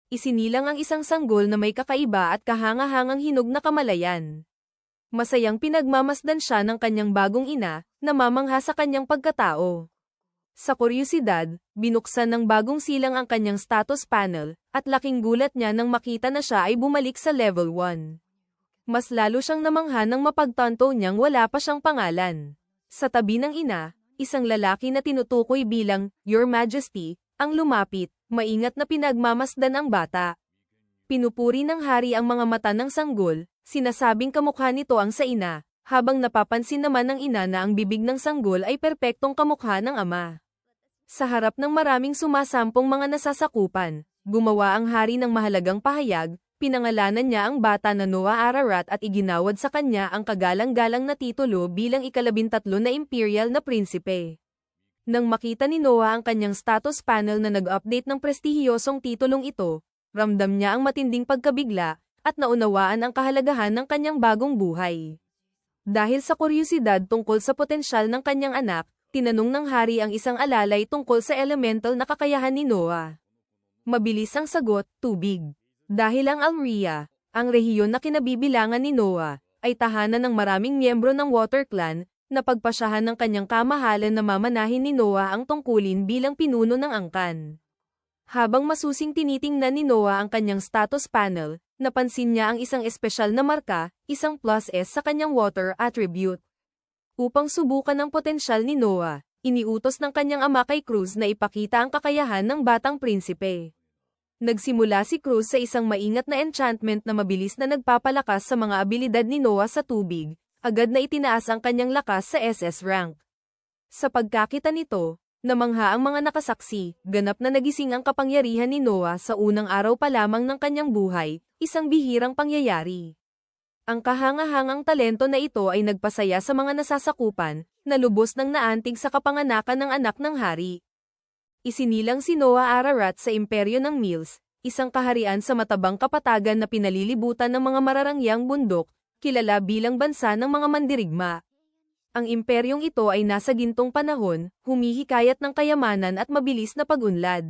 Isinilang ang isang sanggol na may kakaiba at kahanga-hangang hinog na kamalayan. Masayang pinagmamasdan siya ng kanyang bagong ina, na mamangha sa kanyang pagkatao. Sa kuryusidad, binuksan ng bagong silang ang kanyang status panel, at laking gulat niya nang makita na siya ay bumalik sa level 1. Mas lalo siyang namangha nang mapagtanto niyang wala pa siyang pangalan. Sa tabi ng ina, isang lalaki na tinutukoy bilang, Your Majesty, ang lumapit, maingat na pinagmamasdan ang bata. Pinupuri ng hari ang mga mata ng sanggol, sinasabing kamukha nito ang sa ina, habang napapansin naman ng ina na ang bibig ng sanggol ay perpektong kamukha ng ama. Sa harap ng maraming sumasampong mga nasasakupan, gumawa ang hari ng mahalagang pahayag, pinangalanan niya ang bata na Noah Ararat at iginawad sa kanya ang kagalang-galang na titulo bilang ika-13 na imperial na prinsipe. Nang makita ni Noah ang kanyang status panel na nag-update ng prestihiyosong titulong ito, ramdam niya ang matinding pagkabigla, at naunawaan ang kahalagahan ng kanyang bagong buhay. Dahil sa kuryusidad tungkol sa potensyal ng kanyang anak, tinanong ng hari ang isang alalay tungkol sa elemental na kakayahan ni Noah. Mabilis ang sagot, tubig. Dahil ang Almria, ang rehiyon na kinabibilangan ni Noah, ay tahanan ng maraming miyembro ng Water Clan, na pagpasyahan ng kanyang kamahalan na mamanahin ni Noah ang tungkulin bilang pinuno ng angkan. Habang masusing tinitingnan ni Noah ang kanyang status panel, napansin niya ang isang espesyal na marka, isang +S sa kanyang water attribute. Upang subukan ang potensyal ni Noah, iniutos ng kanyang ama kay Cruz na ipakita ang kakayahan ng batang prinsipe. Nagsimula si Cruz sa isang maingat na enchantment na mabilis na nagpapalakas sa mga abilidad ni Noah sa tubig, agad na itinaas ang kanyang lakas sa SS rank. Sa pagkakita nito, namangha ang mga nakasaksi, ganap na nagising ang kapangyarihan ni Noah sa unang araw pa lamang ng kanyang buhay, isang bihirang pangyayari. Ang kahanga-hangang talento na ito ay nagpasaya sa mga nasasakupan, na lubos ng naantig sa kapanganakan ng anak ng hari. Isinilang si Noah Ararat sa imperyo ng Mills, isang kaharian sa matabang kapatagan na pinalilibutan ng mga mararangyang bundok, kilala bilang bansa ng mga mandirigma. Ang imperyong ito ay nasa gintong panahon, humihikayat ng kayamanan at mabilis na pag-unlad.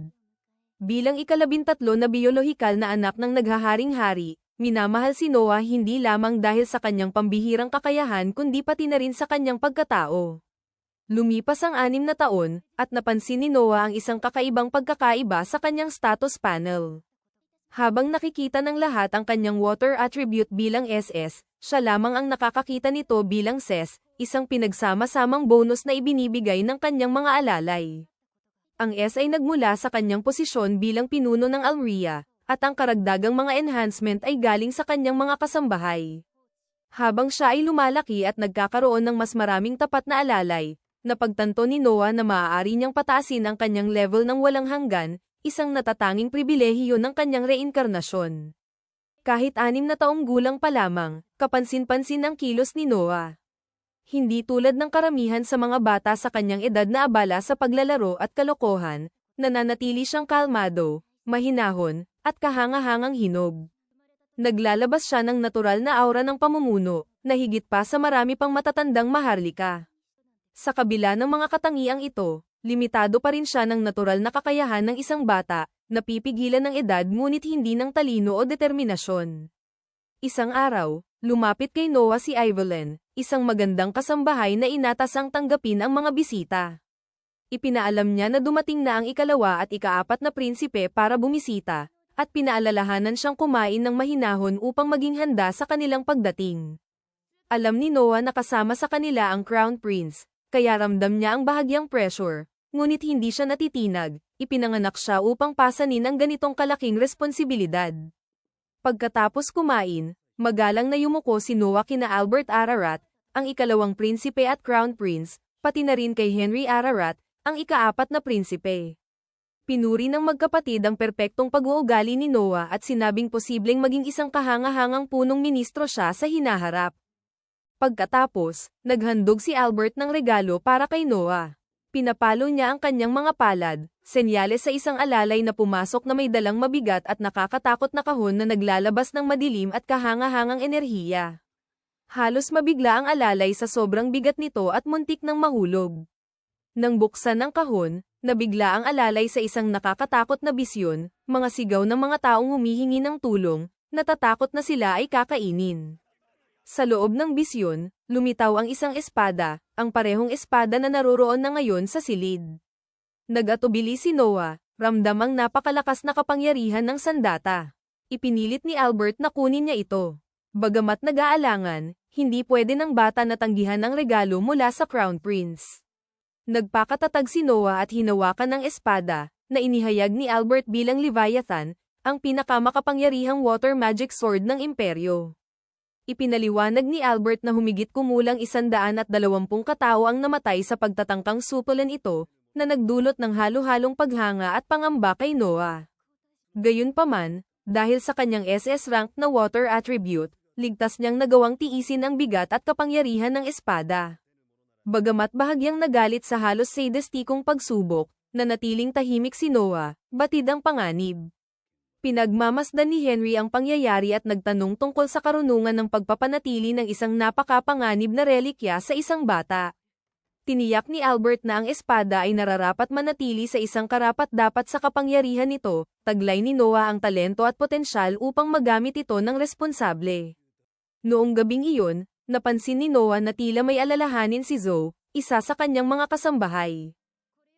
Bilang ika-13 na biolohikal na anak ng naghaharing hari, minamahal si Noah hindi lamang dahil sa kanyang pambihirang kakayahan kundi pati na rin sa kanyang pagkatao. Lumipas ang 6 na taon, at napansin ni Noah ang isang kakaibang pagkakaiba sa kanyang status panel. Habang nakikita ng lahat ang kanyang water attribute bilang SS, siya lamang ang nakakakita nito bilang SES, isang pinagsama-samang bonus na ibinibigay ng kanyang mga alalay. Ang S ay nagmula sa kanyang posisyon bilang pinuno ng Almria, at ang karagdagang mga enhancement ay galing sa kanyang mga kasambahay. Habang siya ay lumalaki at nagkakaroon ng mas maraming tapat na alalay, napagtanto ni Noah na maaari niyang pataasin ang kanyang level ng walang hanggan, isang natatanging pribilehiyo ng kanyang reinkarnasyon. Kahit 6 na taong gulang pa lamang, kapansin-pansin ang kilos ni Noah. Hindi tulad ng karamihan sa mga bata sa kanyang edad na abala sa paglalaro at kalokohan, nananatili siyang kalmado, mahinahon, at kahanga-hangang hinog. Naglalabas siya ng natural na aura ng pamumuno, na higit pa sa marami pang matatandang maharlika. Sa kabila ng mga katangiang ito, limitado pa rin siya ng natural na kakayahan ng isang bata, napipigilan ng edad ngunit hindi ng talino o determinasyon. Isang araw, lumapit kay Noah si Evelyn, isang magandang kasambahay na inatasang tanggapin ang mga bisita. Ipinaalam niya na dumating na ang ika-2 at ika-4 na prinsipe para bumisita, at pinaalalahanan siyang kumain ng mahinahon upang maging handa sa kanilang pagdating. Alam ni Noah na kasama sa kanila ang Crown Prince, kaya ramdam niya ang bahagyang pressure, ngunit hindi siya natitinag, ipinanganak siya upang pasanin ang ganitong kalaking responsibilidad. Pagkatapos kumain, magalang na yumuko si Noah kina Albert Ararat, ang ika-2 prinsipe at Crown Prince, pati na rin kay Henry Ararat, ang ika-4 na prinsipe. Pinuri ng magkapatid ang perpektong pag-uugali ni Noah at sinabing posibleng maging isang kahanga-hangang punong ministro siya sa hinaharap. Pagkatapos, naghandog si Albert ng regalo para kay Noah. Pinapalo niya ang kanyang mga palad, senyales sa isang alalay na pumasok na may dalang mabigat at nakakatakot na kahon na naglalabas ng madilim at kahanga-hangang enerhiya. Halos mabigla ang alalay sa sobrang bigat nito at muntik nang mahulog. Nang buksan ang kahon, nabigla ang alalay sa isang nakakatakot na bisyon, Mga sigaw ng mga taong humihingi ng tulong, natatakot na sila ay kakainin. Sa loob ng bisyon, lumitaw ang isang espada, ang parehong espada na naroroon na ngayon sa silid. Nag-atubili si Noah, ramdam ang napakalakas na kapangyarihan ng sandata. Ipinilit ni Albert na kunin niya ito. Bagamat nag-aalangan, hindi pwede ng bata na tanggihan ang regalo mula sa Crown Prince. Nagpakatatag si Noah at hinawakan ng espada, na inihayag ni Albert bilang Leviathan, ang pinakamakapangyarihang water magic sword ng imperyo. Ipinaliwanag ni Albert na humigit kumulang 120 katao ang namatay sa pagtatangkang supulan ito, na nagdulot ng halo-halong paghanga at pangamba kay Noah. Gayunpaman, dahil sa kanyang SS rank na water attribute, ligtas niyang nagawang tiisin ang bigat at kapangyarihan ng espada. Bagamat bahagyang nagalit sa halos sadistikong pagsubok, nanatiling tahimik si Noah, batid ang panganib. Pinagmamasdan ni Henry ang pangyayari at nagtanong tungkol sa karunungan ng pagpapanatili ng isang napakapanganib na relikya sa isang bata. Tiniyak ni Albert na ang espada ay nararapat manatili sa isang karapat-dapat sa kapangyarihan nito, taglay ni Noah ang talento at potensyal upang magamit ito ng responsable. Noong gabing iyon, napansin ni Noah na tila may alalahanin si Zoe, isa sa kanyang mga kasambahay.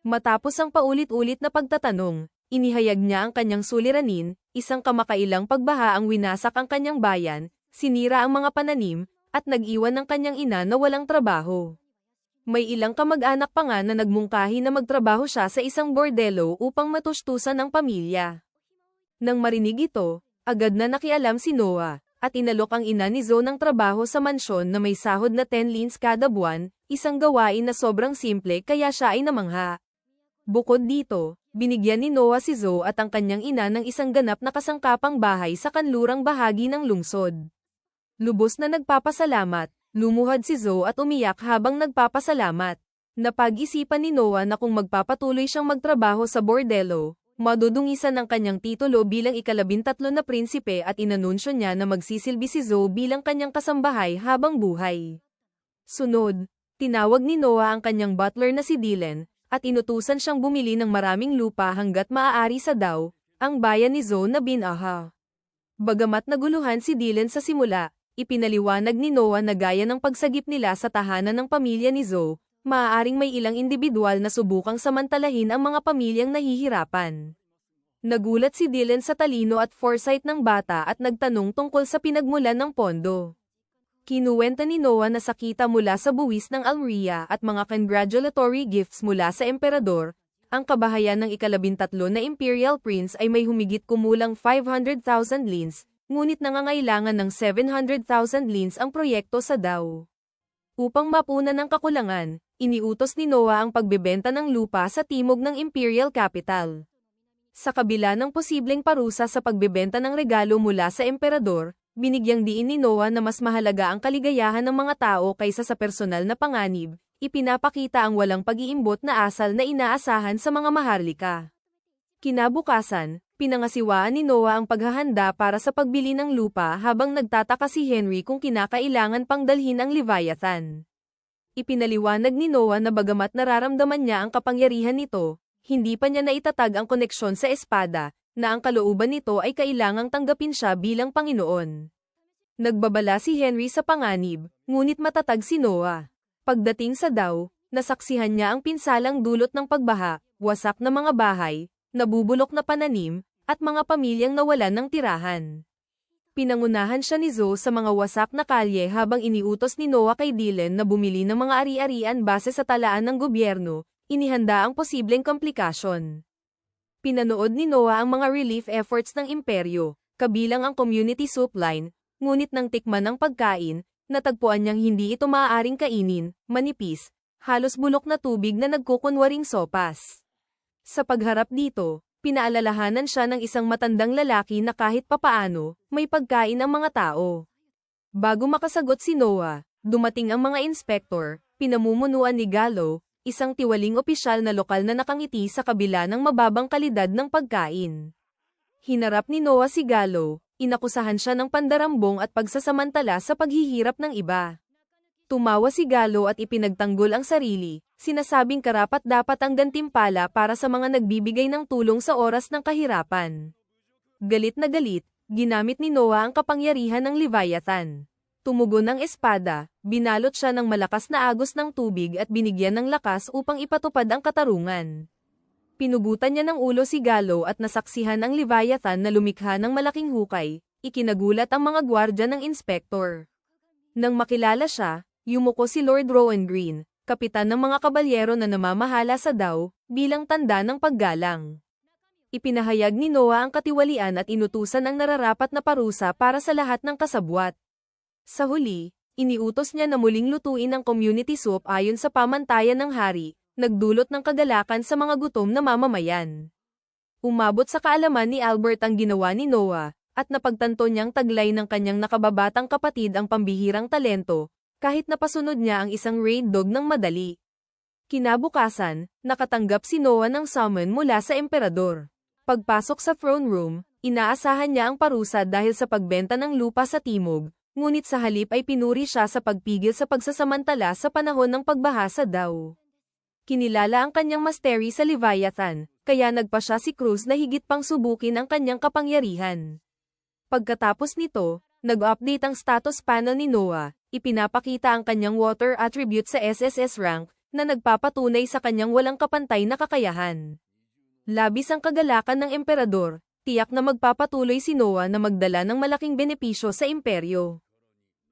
Matapos ang paulit-ulit na pagtatanong, inihayag niya ang kanyang suliranin, isang kamakailang pagbaha ang winasak ang kanyang bayan, sinira ang mga pananim, at nag-iwan ng kanyang ina na walang trabaho. May ilang kamag-anak pa nga na nagmungkahi na magtrabaho siya sa isang bordelo upang matustusan ang pamilya. Nang marinig ito, agad na nakialam si Noah, at inalok ang ina ni Zoe ng trabaho sa mansyon na may sahod na 10 lins kada buwan, isang gawain na sobrang simple kaya siya ay namangha. Bukod dito, binigyan ni Noah si Zoe at ang kanyang ina ng isang ganap na kasangkapang bahay sa kanlurang bahagi ng lungsod. Lubos na nagpapasalamat, lumuhad si Zoe at umiyak habang nagpapasalamat. Napag-isipan ni Noah na kung magpapatuloy siyang magtrabaho sa bordelo, madudungisan ang kanyang titulo bilang ika-13 na prinsipe at inanunsyo niya na magsisilbi si Zoe bilang kanyang kasambahay habang buhay. Sunod, tinawag ni Noah ang kanyang butler na si Dylan, at inutusan siyang bumili ng maraming lupa hanggat maaari sa Dao, ang bayan ni Zoe na Binaha. Bagamat naguluhan si Dylan sa simula, ipinaliwanag ni Noah na gaya ng pagsagip nila sa tahanan ng pamilya ni Zoe, maaaring may ilang individual na subukang samantalahin ang mga pamilyang nahihirapan. Nagulat si Dylan sa talino at foresight ng bata at nagtanong tungkol sa pinagmulan ng pondo. Kinuwenta ni Noah na sakita mula sa buwis ng Almeria at mga congratulatory gifts mula sa emperador. Ang kabahayan ng ika-13 na Imperial Prince ay may humigit kumulang 500,000 lins, ngunit nangangailangan ng 700,000 lins ang proyekto sa Dao. Upang mapunan ang kakulangan, iniutos ni Noah ang pagbebenta ng lupa sa timog ng Imperial Capital. Sa kabila ng posibleng parusa sa pagbebenta ng regalo mula sa emperador, binigyang diin ni Noah na mas mahalaga ang kaligayahan ng mga tao kaysa sa personal na panganib, ipinapakita ang walang pag-iimbot na asal na inaasahan sa mga maharlika. Kinabukasan, pinangasiwaan ni Noah ang paghahanda para sa pagbili ng lupa habang nagtataka si Henry kung kinakailangan pang dalhin ang Leviathan. Ipinaliwanag ni Noah na bagamat nararamdaman niya ang kapangyarihan nito, hindi pa niya naitatag ang koneksyon sa espada, na ang kalooban nito ay kailangang tanggapin siya bilang Panginoon. Nagbabala si Henry sa panganib, ngunit matatag si Noah. Pagdating sa Dao, nasaksihan niya ang pinsalang dulot ng pagbaha, wasak na mga bahay, nabubulok na pananim, at mga pamilyang nawalan ng tirahan. Pinangunahan siya ni Zoe sa mga wasak na kalye habang iniutos ni Noah kay Dylan na bumili ng mga ari-arian base sa talaan ng gobyerno, inihanda ang posibleng komplikasyon. Pinanood ni Noah ang mga relief efforts ng imperyo, kabilang ang community soup line, ngunit nang tikman ng pagkain, natagpuan niyang hindi ito maaaring kainin, manipis, halos bulok na tubig na nagkukunwaring sopas. Sa pagharap dito, pinaalalahanan siya ng isang matandang lalaki na kahit papaano, may pagkain ang mga tao. Bago makasagot si Noah, dumating ang mga inspektor, pinamumunuan ni Gallo, isang tiwaling opisyal na lokal na nakangiti sa kabila ng mababang kalidad ng pagkain. Hinarap ni Noah si Gallo, inakusahan siya ng pandarambong at pagsasamantala sa paghihirap ng iba. Tumawa si Gallo at ipinagtanggol ang sarili, sinasabing karapat-dapat ang gantimpala para sa mga nagbibigay ng tulong sa oras ng kahirapan. Galit na galit, ginamit ni Noah ang kapangyarihan ng Leviathan. Tumugon ang espada, binalot siya ng malakas na agos ng tubig at binigyan ng lakas upang ipatupad ang katarungan. Pinugutan niya ng ulo si Gallo at nasaksihan ang Leviathan na lumikha ng malaking hukay, ikinagulat ang mga gwardya ng inspektor. Nang makilala siya, yumuko si Lord Rowan Green, kapitan ng mga kabalyero na namamahala sa Dao, bilang tanda ng paggalang. Ipinahayag ni Noah ang katiwalian at inutusan ang nararapat na parusa para sa lahat ng kasabwat. Sa huli, iniutos niya na muling lutuin ang community soup ayon sa pamantayan ng hari, nagdulot ng kagalakan sa mga gutom na mamamayan. Umabot sa kaalaman ni Albert ang ginawa ni Noah, at napagtanto niyang taglay ng kanyang nakababatang kapatid ang pambihirang talento, kahit napasunod niya ang isang raid dog ng madali. Kinabukasan, nakatanggap si Noah ng summon mula sa emperador. Pagpasok sa throne room, inaasahan niya ang parusa dahil sa pagbenta ng lupa sa timog, ngunit sa halip ay pinuri siya sa pagpigil sa pagsasamantala sa panahon ng pagbaha sa Dao. Kinilala ang kanyang mastery sa Leviathan, kaya nagpa siya si Cruz na higit pang subukin ang kanyang kapangyarihan. Pagkatapos nito, nag-update ang status panel ni Noah, ipinapakita ang kanyang water attribute sa SSS rank, na nagpapatunay sa kanyang walang kapantay na kakayahan. Labis ang kagalakan ng emperador, tiyak na magpapatuloy si Noah na magdala ng malaking benepisyo sa imperyo.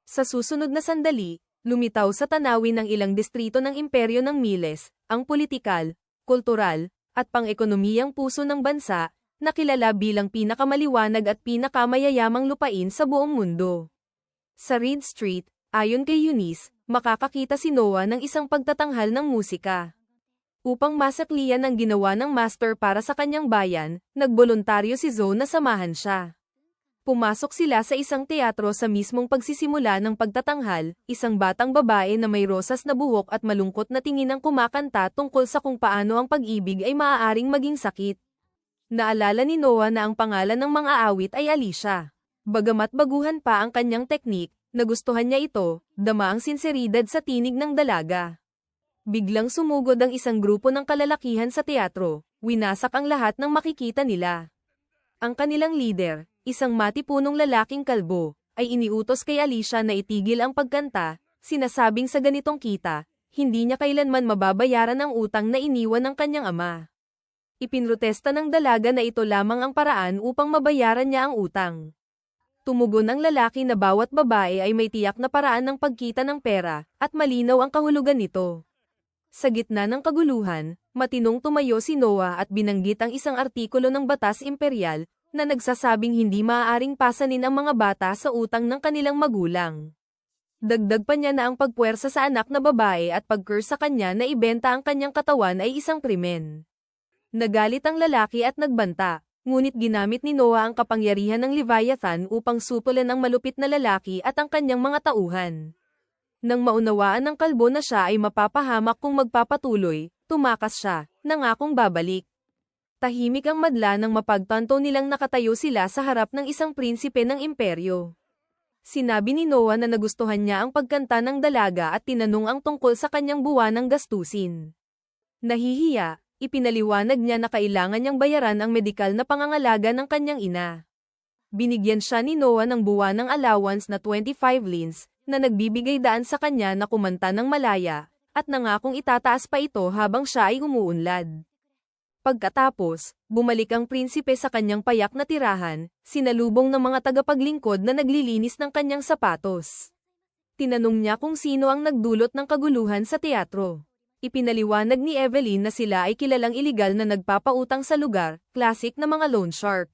Sa susunod na sandali, lumitaw sa tanawin ng ilang distrito ng imperyo ng Miles, ang politikal, kultural, at pang-ekonomiyang puso ng bansa, na kilala bilang pinakamaliwanag at pinakamayayamang lupain sa buong mundo. Sa Reed Street, ayon kay Eunice, makakakita si Noah ng isang pagtatanghal ng musika. Upang masakliyan ang ginawa ng master para sa kanyang bayan, nagboluntaryo si Zoe na samahan siya. Pumasok sila sa isang teatro sa mismong pagsisimula ng pagtatanghal, isang batang babae na may rosas na buhok at malungkot na tingin ang kumakanta tungkol sa kung paano ang pag-ibig ay maaaring maging sakit. Naalala ni Noah na ang pangalan ng mga awit ay Alicia. Bagamat baguhan pa ang kanyang teknik, nagustuhan niya ito, dama ang sinseridad sa tinig ng dalaga. Biglang sumugod ang isang grupo ng kalalakihan sa teatro, winasak ang lahat ng makikita nila. Ang kanilang leader, isang matipunong lalaking kalbo, ay iniutos kay Alicia na itigil ang pagkanta, sinasabing sa ganitong kita, hindi niya kailanman mababayaran ang utang na iniwan ng kanyang ama. Ipinrotesta ng dalaga na ito lamang ang paraan upang mabayaran niya ang utang. Tumugon ang lalaki na bawat babae ay may tiyak na paraan ng pagkita ng pera, at malinaw ang kahulugan nito. Sa gitna ng kaguluhan, matinong tumayo si Noah at binanggit ang isang artikulo ng Batas Imperial, na nagsasabing hindi maaaring pasanin ang mga bata sa utang ng kanilang magulang. Dagdag pa niya na ang pagpuwersa sa anak na babae at pag-curse sa kanya na ibenta ang kanyang katawan ay isang krimen. Nagalit ang lalaki at nagbanta, ngunit ginamit ni Noah ang kapangyarihan ng Leviathan upang supulan ang malupit na lalaki at ang kanyang mga tauhan. Nang maunawaan ng kalbo na siya ay mapapahamak kung magpapatuloy, tumakas siya, nangakong babalik. Tahimik ang madla nang mapagtanto nilang nakatayo sila sa harap ng isang prinsipe ng imperyo. Sinabi ni Noah na nagustuhan niya ang pagkanta ng dalaga at tinanong ang tungkol sa kanyang buwanang gastusin. Nahihiya, ipinaliwanag niya na kailangan niyang bayaran ang medikal na pangangalaga ng kanyang ina. Binigyan siya ni Noah ng buwanang allowance na 25 lins, na nagbibigay daan sa kanya na kumanta ng malaya, at nangakong itataas pa ito habang siya ay umuunlad. Pagkatapos, bumalik ang prinsipe sa kanyang payak na tirahan, sinalubong ng mga tagapaglingkod na naglilinis ng kanyang sapatos. Tinanong niya kung sino ang nagdulot ng kaguluhan sa teatro. Ipinaliwanag ni Evelyn na sila ay kilalang iligal na nagpapautang sa lugar, classic na mga loan shark.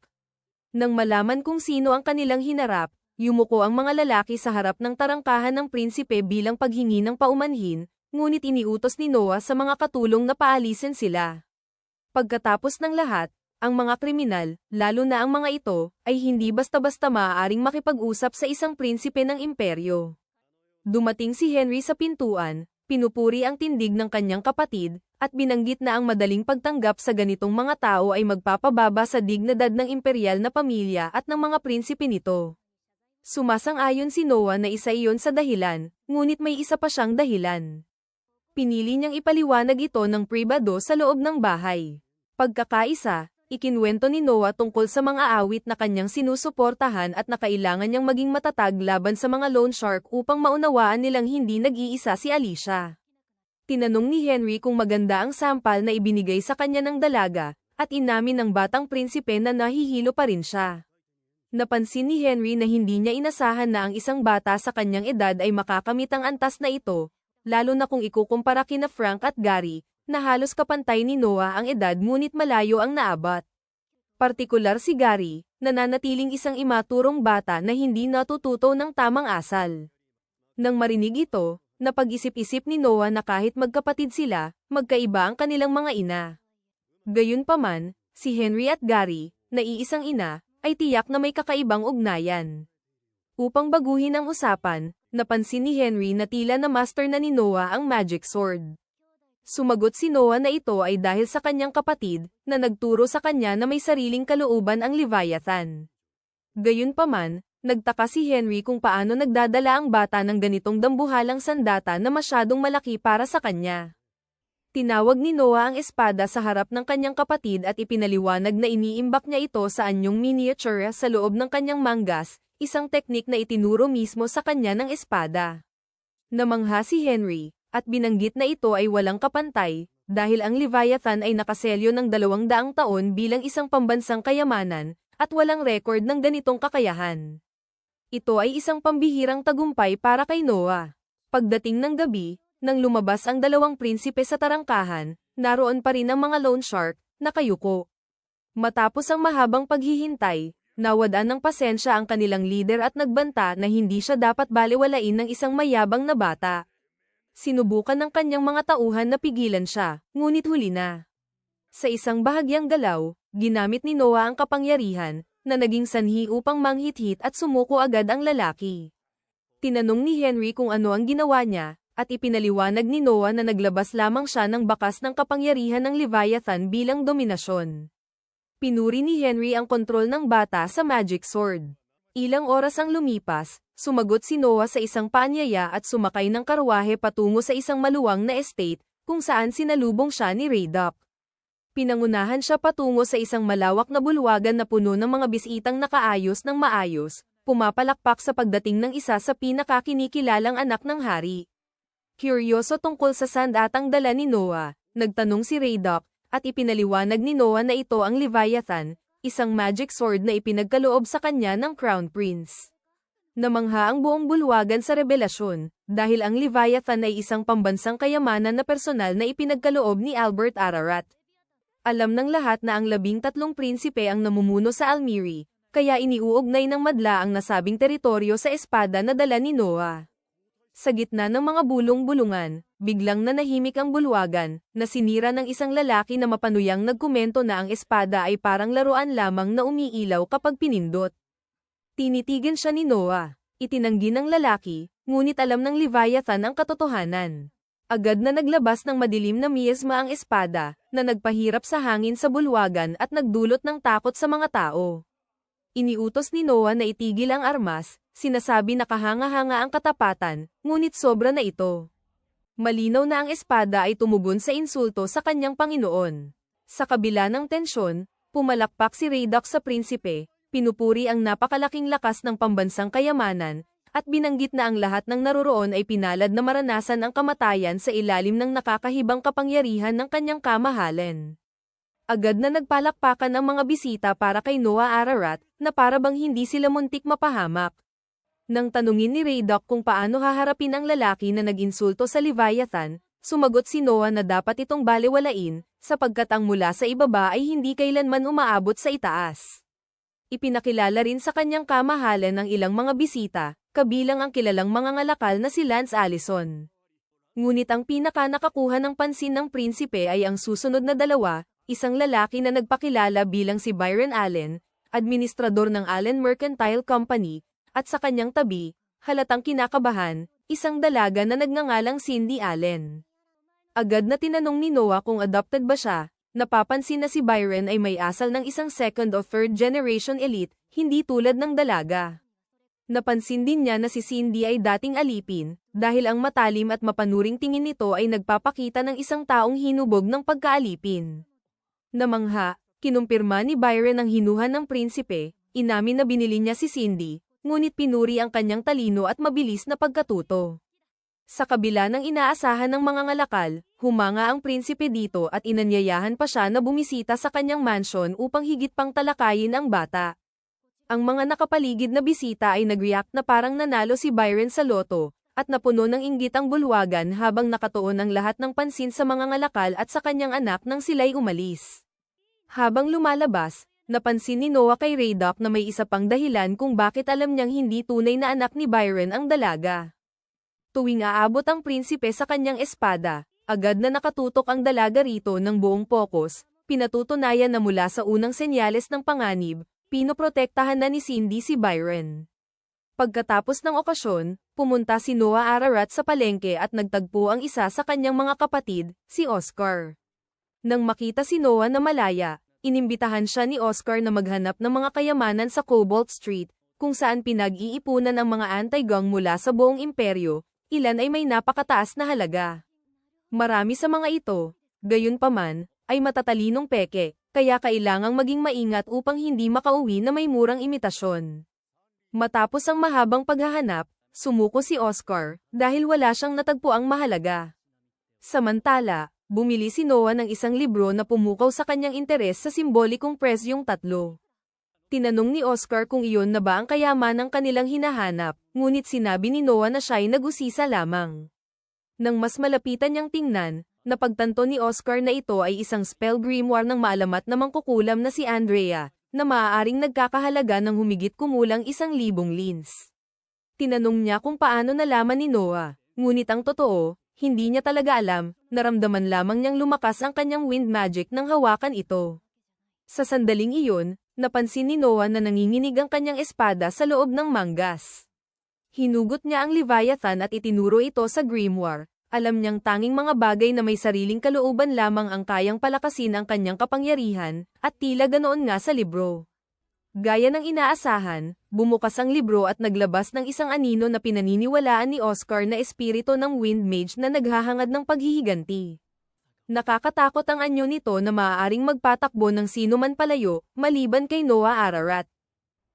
Nang malaman kung sino ang kanilang hinarap, yumuko ang mga lalaki sa harap ng tarangkahan ng prinsipe bilang paghingi ng paumanhin, ngunit iniutos ni Noah sa mga katulong na paalisin sila. Pagkatapos ng lahat, ang mga kriminal, lalo na ang mga ito, ay hindi basta-basta maaaring makipag-usap sa isang prinsipe ng imperyo. Dumating si Henry sa pintuan, pinupuri ang tindig ng kanyang kapatid, at binanggit na ang madaling pagtanggap sa ganitong mga tao ay magpapababa sa dignidad ng imperial na pamilya at ng mga prinsipe nito. Sumasang-ayon si Noah na isa iyon sa dahilan, ngunit may isa pa siyang dahilan. Pinili niyang ipaliwanag ito ng pribado sa loob ng bahay. Pagkakaisa, Ikinwento ni Noah tungkol sa mga awit na kanyang sinusuportahan at na kailangan niyang maging matatag laban sa mga loan shark upang maunawaan nilang hindi nag-iisa si Alicia. Tinanong ni Henry kung maganda ang sampal na ibinigay sa kanya ng dalaga, at inamin ng batang prinsipe na nahihilo pa rin siya. Napansin ni Henry na hindi niya inasahan na ang isang bata sa kanyang edad ay makakamit ang antas na ito, lalo na kung ikukumpara kina Frank at Gary, na halos kapantay ni Noah ang edad ngunit malayo ang naabot. Partikular si Gary, nananatiling isang imaturong bata na hindi natututo ng tamang asal. Nang marinig ito, napag-isip-isip ni Noah na kahit magkapatid sila, magkaiba ang kanilang mga ina. Gayunpaman, si Henry at Gary, na iisang ina, ay tiyak na may kakaibang ugnayan. Upang baguhin ang usapan, napansin ni Henry na tila na master na ni Noah ang magic sword. Sumagot si Noah na ito ay dahil sa kanyang kapatid, na nagturo sa kanya na may sariling kalooban ang Leviathan. Gayunpaman, nagtaka si Henry kung paano nagdadala ang bata ng ganitong dambuhalang sandata na masyadong malaki para sa kanya. Tinawag ni Noah ang espada sa harap ng kanyang kapatid at ipinaliwanag na iniimbak niya ito sa anyong miniature sa loob ng kanyang manggas, isang teknik na itinuro mismo sa kanya ng espada. Namangha si Henry, at binanggit na ito ay walang kapantay, dahil ang Leviathan ay nakaselyo ng 200 taon bilang isang pambansang kayamanan, at walang record ng ganitong kakayahan. Ito ay isang pambihirang tagumpay para kay Noah. Pagdating ng gabi, nang lumabas ang dalawang prinsipe sa tarangkahan, naroon pa rin ang mga loan shark, nakayuko. Matapos ang mahabang paghihintay, nawadan ng pasensya ang kanilang leader at nagbanta na hindi siya dapat balewalain ng isang mayabang na bata. Sinubukan ng kanyang mga tauhan na pigilan siya, ngunit huli na. Sa isang bahagyang galaw, ginamit ni Noah ang kapangyarihan, na naging sanhi upang manghit-hit at sumuko agad ang lalaki. Tinanong ni Henry kung ano ang ginawa niya, at ipinaliwanag ni Noah na naglabas lamang siya ng bakas ng kapangyarihan ng Leviathan bilang dominasyon. Pinuri ni Henry ang kontrol ng bata sa magic sword. Ilang oras ang lumipas, sumagot si Noah sa isang paanyaya at sumakay ng karwahe patungo sa isang maluwang na estate, kung saan sinalubong siya ni Raydock. Pinangunahan siya patungo sa isang malawak na bulwagan na puno ng mga bisitang nakaayos ng maayos, pumapalakpak sa pagdating ng isa sa pinakakinikilalang anak ng hari. Kuryoso tungkol sa sandatang dala ni Noah, nagtanong si Raydock, at ipinaliwanag ni Noah na ito ang Leviathan, isang magic sword na ipinagkaloob sa kanya ng Crown Prince. Namangha ang buong bulwagan sa revelasyon, dahil ang Leviathan ay isang pambansang kayamanan na personal na ipinagkaloob ni Albert Ararat. Alam ng lahat na ang 13 prinsipe ang namumuno sa Almiri, kaya iniuugnay ng madla ang nasabing teritoryo sa espada na dala ni Noah. Sa gitna ng mga bulong-bulungan, biglang nanahimik ang bulwagan, na sinira ng isang lalaki na mapanuyang nagkomento na ang espada ay parang laruan lamang na umiilaw kapag pinindot. Tinitigan siya ni Noah. Itinanggi ng lalaki, ngunit alam ng Leviathan ang katotohanan. Agad na naglabas ng madilim na miasma ang espada, na nagpahirap sa hangin sa bulwagan at nagdulot ng takot sa mga tao. Iniutos ni Noah na itigil ang armas, sinasabi na kahanga-hanga ang katapatan, ngunit sobra na ito. Malinaw na ang espada ay tumugon sa insulto sa kanyang Panginoon. Sa kabila ng tensyon, pumalakpak si Raydock sa prinsipe, pinupuri ang napakalaking lakas ng pambansang kayamanan, at binanggit na ang lahat ng naroroon ay pinalad na maranasan ang kamatayan sa ilalim ng nakakahibang kapangyarihan ng kanyang kamahalan. Agad na nagpalakpakan ang mga bisita para kay Noah Ararat, na para bang hindi sila muntik mapahamak. Nang tanungin ni Raydock kung paano haharapin ang lalaki na nag-insulto sa Leviathan, sumagot si Noah na dapat itong balewalain, sapagkat ang mula sa ibaba ay hindi kailanman umaabot sa itaas. Ipinakilala rin sa kanyang kamahalan ng ilang mga bisita, kabilang ang kilalang mga ngalakal na si Lance Allison. Ngunit ang pinaka-nakakuha ng pansin ng prinsipe ay ang susunod na dalawa, isang lalaki na nagpakilala bilang si Byron Allen, administrador ng Allen Mercantile Company, at sa kanyang tabi, halatang kinakabahan, isang dalaga na nagngangalang Cindy Allen. Agad na tinanong ni Noah kung adopted ba siya, napapansin na si Byron ay may asal ng isang second o third generation elite, hindi tulad ng dalaga. Napansin din niya na si Cindy ay dating alipin, dahil ang matalim at mapanuring tingin nito ay nagpapakita ng isang taong hinubog ng pagkaalipin. Namangha, Kinumpirma ni Byron ang hinuhan ng prinsipe, inamin na binili niya si Cindy, ngunit pinuri ang kanyang talino at mabilis na pagkatuto. Sa kabila ng inaasahan ng mga ngalakal, humanga ang prinsipe dito at inanyayahan pa siya na bumisita sa kanyang mansion upang higit pang talakayin ang bata. Ang mga nakapaligid na bisita ay nag-react na parang nanalo si Byron sa loto, at napuno ng inggit ang bulwagan habang nakatuon ang lahat ng pansin sa mga ngalakal at sa kanyang anak nang sila'y umalis. Habang lumalabas, napansin ni Noah kay Raydock na may isa pang dahilan kung bakit alam niyang hindi tunay na anak ni Byron ang dalaga. Tuwing aabot ang prinsipe sa kanyang espada, agad na nakatutok ang dalaga rito ng buong pokus, pinatutunayan na mula sa unang senyales ng panganib, pinoprotektahan na ni Cindy si Byron. Pagkatapos ng okasyon, pumunta si Noah Ararat sa palengke at nagtagpo ang isa sa kanyang mga kapatid, si Oscar. Nang makita si Noah na malaya, inimbitahan siya ni Oscar na maghanap ng mga kayamanan sa Cobalt Street, kung saan pinag-iipunan ang mga anti-gang mula sa buong imperyo, ilan ay may napakataas na halaga. Marami sa mga ito, gayunpaman, ay matatalinong peke, kaya kailangang maging maingat upang hindi makauwi na may murang imitasyon. Matapos ang mahabang paghahanap, sumuko si Oscar, dahil wala siyang natagpuang mahalaga. Samantala, bumili si Noah ng isang libro na pumukaw sa kanyang interes sa simbolikong presyong 3. Tinanong ni Oscar kung iyon na ba ang kayamanang kanilang hinahanap, ngunit sinabi ni Noah na siya'y nag-usisa lamang. Nang mas malapitan niyang tingnan, napagtanto ni Oscar na ito ay isang spell grimoire ng maalamat na mangkukulam na si Andrea, na maaaring nagkakahalaga ng humigit kumulang 1,000 lins. Tinanong niya kung paano nalaman ni Noah, ngunit ang totoo, hindi niya talaga alam, naramdaman lamang niyang lumakas ang kanyang wind magic nang hawakan ito. Sa sandaling iyon, napansin ni Noah na nanginginig ang kanyang espada sa loob ng manggas. Hinugot niya ang Leviathan at itinuro ito sa grimoire. Alam niyang tanging mga bagay na may sariling kalooban lamang ang kayang palakasin ang kanyang kapangyarihan, at tila ganoon nga sa libro. Gaya ng inaasahan, bumukas ang libro at naglabas ng isang anino na pinaniniwalaan ni Oscar na espiritu ng Wind Mage na naghahangad ng paghihiganti. Nakakatakot ang anyo nito na maaaring magpatakbo ng sino man palayo, maliban kay Noah Ararat.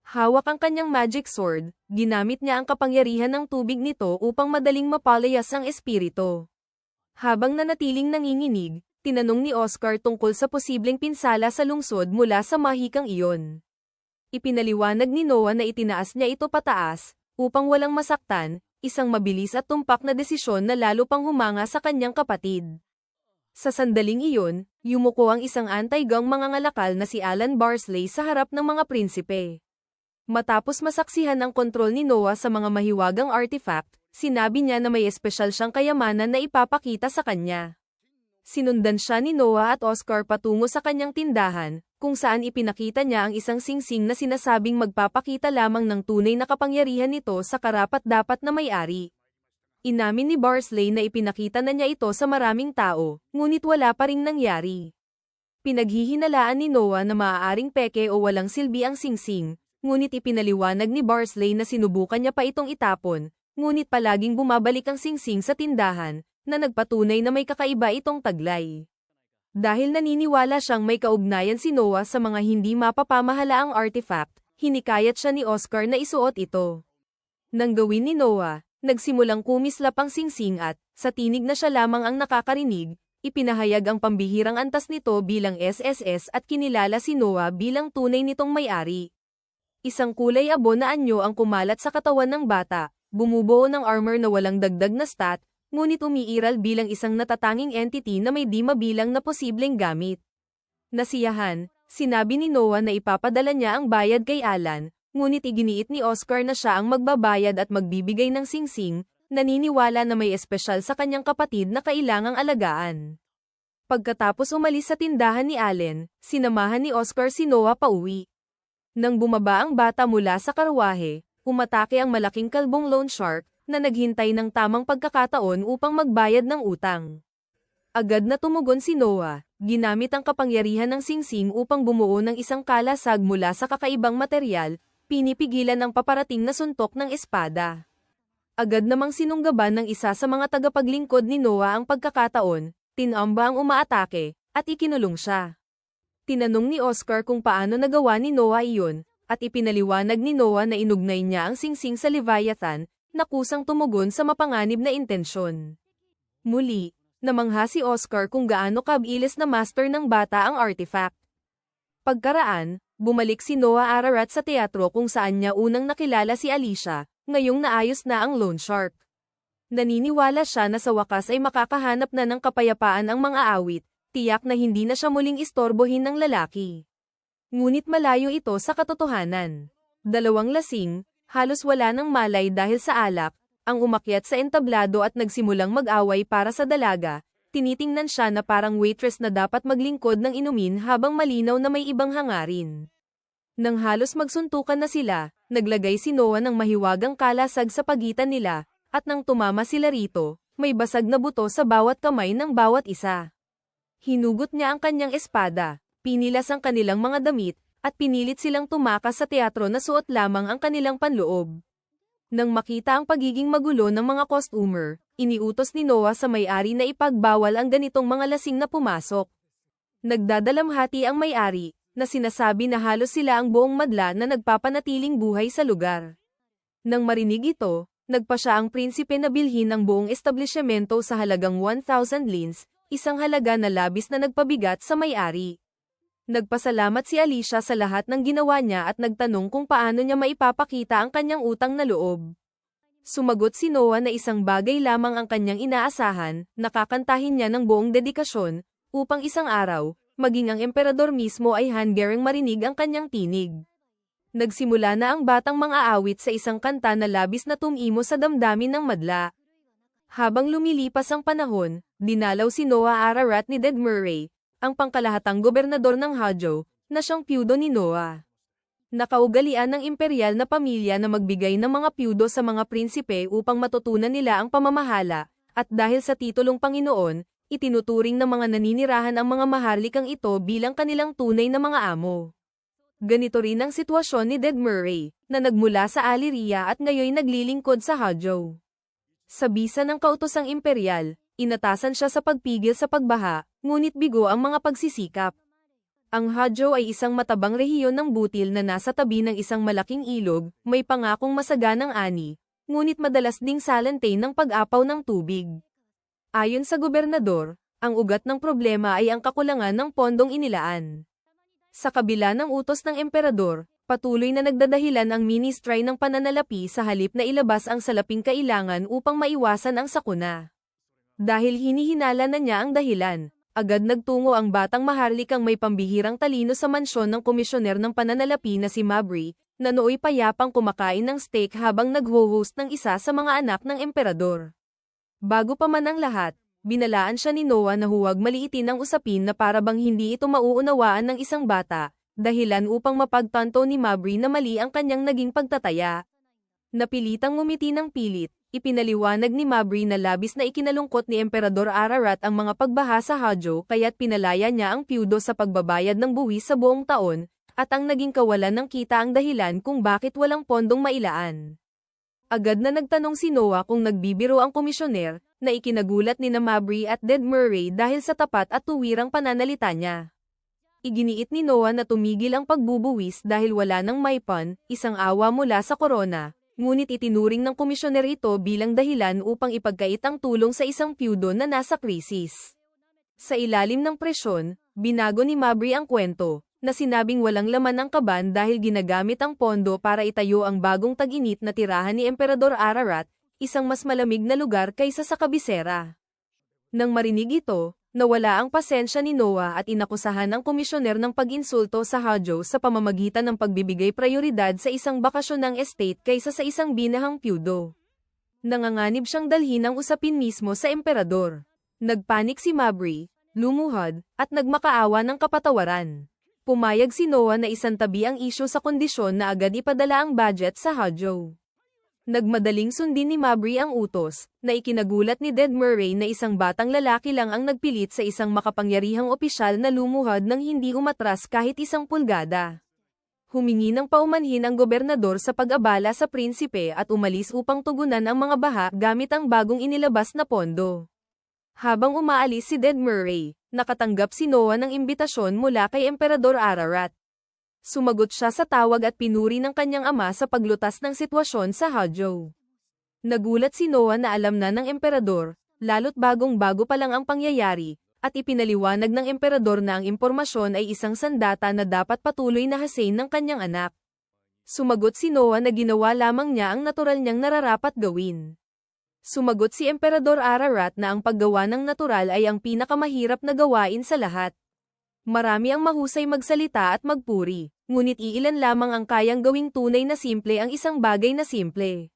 Hawak ang kanyang magic sword, ginamit niya ang kapangyarihan ng tubig nito upang madaling mapalayas ang espiritu. Habang nanatiling nanginginig, tinanong ni Oscar tungkol sa posibleng pinsala sa lungsod mula sa mahikang iyon. Ipinaliwanag ni Noah na itinaas niya ito pataas, upang walang masaktan, isang mabilis at tumpak na desisyon na lalo pang humanga sa kanyang kapatid. Sa sandaling iyon, yumuko ang isang anti-gang mangangalakal na si Alan Barsley sa harap ng mga prinsipe. Matapos masaksihan ang kontrol ni Noah sa mga mahiwagang artifact, sinabi niya na may espesyal siyang kayamanan na ipapakita sa kanya. Sinundan siya ni Noah at Oscar patungo sa kanyang tindahan, kung saan ipinakita niya ang isang singsing na sinasabing magpapakita lamang ng tunay na kapangyarihan nito sa karapat-dapat na may-ari. Inamin ni Barsley na ipinakita na niya ito sa maraming tao, ngunit wala pa ring nangyari. Pinaghihinalaan ni Noah na maaaring peke o walang silbi ang singsing, ngunit ipinaliwanag ni Barsley na sinubukan niya pa itong itapon, ngunit palaging bumabalik ang singsing sa tindahan, na nagpatunay na may kakaiba itong taglay. Dahil naniniwala siyang may kaugnayan si Noah sa mga hindi mapapamahalaang artifact, hinikayat siya ni Oscar na isuot ito. Nang gawin ni Noah, nagsimulang kumislap ang singsing at, sa tinig na siya lamang ang nakakarinig, ipinahayag ang pambihirang antas nito bilang SSS at kinilala si Noah bilang tunay nitong may-ari. Isang kulay abo na anyo ang kumalat sa katawan ng bata, bumubuo ng armor na walang dagdag na stat, ngunit umiiral bilang isang natatanging entity na may di mabilang na posibleng gamit. Nasiyahan, sinabi ni Noah na ipapadala niya ang bayad kay Alan, ngunit iginiit ni Oscar na siya ang magbabayad at magbibigay ng singsing, naniniwala na may espesyal sa kanyang kapatid na kailangang alagaan. Pagkatapos umalis sa tindahan ni Allen, sinamahan ni Oscar si Noah pauwi. Nang bumaba ang bata mula sa karwahe, umatake ang malaking kalbong loan shark, na naghintay ng tamang pagkakataon upang magbayad ng utang. Agad na tumugon si Noah, ginamit ang kapangyarihan ng singsing upang bumuo ng isang kalasag mula sa kakaibang material, pinipigilan ang paparating na suntok ng espada. Agad namang sinunggaban ng isa sa mga tagapaglingkod ni Noah ang pagkakataon, tinamba ang umaatake, at ikinulong siya. Tinanong ni Oscar kung paano nagawa ni Noah iyon, at ipinaliwanag ni Noah na inugnay niya ang singsing sa Leviathan, na kusang tumugon sa mapanganib na intensyon. Muli, namangha si Oscar kung gaano kabilis na master ng bata ang artifact. Pagkaraan, bumalik si Noah Ararat sa teatro kung saan niya unang nakilala si Alicia, ngayong naayos na ang loan shark. Naniniwala siya na sa wakas ay makakahanap na ng kapayapaan ang mga awit, tiyak na hindi na siya muling istorbohin ng lalaki. Ngunit malayo ito sa katotohanan. Dalawang lasing, halos wala ng malay dahil sa alak, ang umakyat sa entablado at nagsimulang mag-away para sa dalaga, tinitingnan siya na parang waitress na dapat maglingkod ng inumin habang malinaw na may ibang hangarin. Nang halos magsuntukan na sila, naglagay si Noah ng mahiwagang kalasag sa pagitan nila, at nang tumama sila rito, may basag na buto sa bawat kamay ng bawat isa. Hinugot niya ang kanyang espada, pinilas ang kanilang mga damit, at pinilit silang tumakas sa teatro na suot lamang ang kanilang panloob. Nang makita ang pagiging magulo ng mga costumer, iniutos ni Noah sa may-ari na ipagbawal ang ganitong mga lasing na pumasok. Nagdadalamhati ang may-ari, na sinasabi na halos sila ang buong madla na nagpapanatiling buhay sa lugar. Nang marinig ito, nagpa siya ang prinsipe na bilhin ang buong establishmento sa halagang 1,000 lins, isang halaga na labis na nagpabigat sa may-ari. Nagpasalamat si Alicia sa lahat ng ginawa niya at nagtanong kung paano niya maipapakita ang kanyang utang na loob. Sumagot si Noah na isang bagay lamang ang kanyang inaasahan, nakakantahin niya ng buong dedikasyon, upang isang araw, maging ang emperador mismo ay hanggang marinig ang kanyang tinig. Nagsimula na ang batang mga awit sa isang kanta na labis na tumimo sa damdamin ng madla. Habang lumilipas ang panahon, dinalaw si Noah Ararat ni Ded Murray, ang pangkalahatang gobernador ng Hajjo, na siyang piyudo ni Noah. Nakaugalian ng imperial na pamilya na magbigay ng mga piyudo sa mga prinsipe upang matutunan nila ang pamamahala, at dahil sa titulong Panginoon, itinuturing ng mga naninirahan ang mga maharlikang ito bilang kanilang tunay na mga amo. Ganito rin ang sitwasyon ni Ded Murray, na nagmula sa Aliria at ngayoy naglilingkod sa Hajjo. Sa bisa ng kautosang imperial, inatasan siya sa pagpigil sa pagbaha, ngunit bigo ang mga pagsisikap. Ang Hajjo ay isang matabang rehiyon ng butil na nasa tabi ng isang malaking ilog, may pangakong masaganang ani, ngunit madalas ding salante ng pag-apaw ng tubig. Ayon sa gobernador, ang ugat ng problema ay ang kakulangan ng pondong inilaan. Sa kabila ng utos ng emperador, patuloy na nagdadahilan ang ministry ng pananalapi sa halip na ilabas ang salaping kailangan upang maiwasan ang sakuna. Dahil hinihinala na niya ang dahilan, agad nagtungo ang batang maharlikang may pambihirang talino sa mansyon ng komisyoner ng pananalapi na si Mabry, na nooy payapang kumakain ng steak habang nagho-host ng isa sa mga anak ng emperador. Bago pa man ang lahat, binalaan siya ni Noah na huwag maliitin ang usapin na para bang hindi ito mauunawaan ng isang bata, dahilan upang mapagtanto ni Mabry na mali ang kanyang naging pagtataya. Napilitang ngumiti ng pilit, ipinaliwanag ni Mabry na labis na ikinalungkot ni Emperador Ararat ang mga pagbaha sa Hajjo kaya't pinalaya niya ang piyudo sa pagbabayad ng buwis sa buong taon, at ang naging kawalan ng kita ang dahilan kung bakit walang pondong mailaan. Agad na nagtanong si Noah kung nagbibiro ang komisyoner, na ikinagulat ni Mabry at Ded Murray dahil sa tapat at tuwirang pananalita niya. Iginiit ni Noah na tumigil ang pagbubuwis dahil wala nang maipon, isang awa mula sa korona, ngunit itinuring ng komisyoner ito bilang dahilan upang ipagkait ang tulong sa isang piyudo na nasa krisis. Sa ilalim ng presyon, binago ni Mabry ang kwento, na sinabing walang laman ang kaban dahil ginagamit ang pondo para itayo ang bagong tag-init na tirahan ni Emperador Ararat, isang mas malamig na lugar kaysa sa kabisera. Nang marinig ito, nawala ang pasensya ni Noah at inakusahan ang komisyoner ng pag-insulto sa Hajjo sa pamamagitan ng pagbibigay prioridad sa isang bakasyon ng estate kaysa sa isang binahang piyudo. Nanganganib siyang dalhin ang usapin mismo sa emperador. Nagpanik si Mabry, lumuhod, at nagmakaawa ng kapatawaran. Pumayag si Noah na isantabi ang isyu sa kondisyon na agad ipadala ang budget sa Hajjo. Nagmadaling sundin ni Mabry ang utos, na ikinagulat ni Ded Murray na isang batang lalaki lang ang nagpilit sa isang makapangyarihang opisyal na lumuhod nang hindi umatras kahit isang pulgada. Humingi ng paumanhin ang gobernador sa pag-abala sa prinsipe at umalis upang tugunan ang mga baha gamit ang bagong inilabas na pondo. Habang umaalis si Ded Murray, nakatanggap si Noah ng imbitasyon mula kay Emperador Ararat. Sumagot siya sa tawag at pinuri ng kanyang ama sa paglutas ng sitwasyon sa Hajou. Nagulat si Noah na alam na ng emperador, lalo't bagong-bago pa lang ang pangyayari, at ipinaliwanag ng emperador na ang impormasyon ay isang sandata na dapat patuloy na hasain ng kanyang anak. Sumagot si Noah na ginawa lamang niya ang natural niyang nararapat gawin. Sumagot si Emperador Ararat na ang paggawa ng natural ay ang pinakamahirap na gawain sa lahat. Marami ang mahusay magsalita at magpuri, ngunit iilan lamang ang kayang gawing tunay na simple ang isang bagay na simple.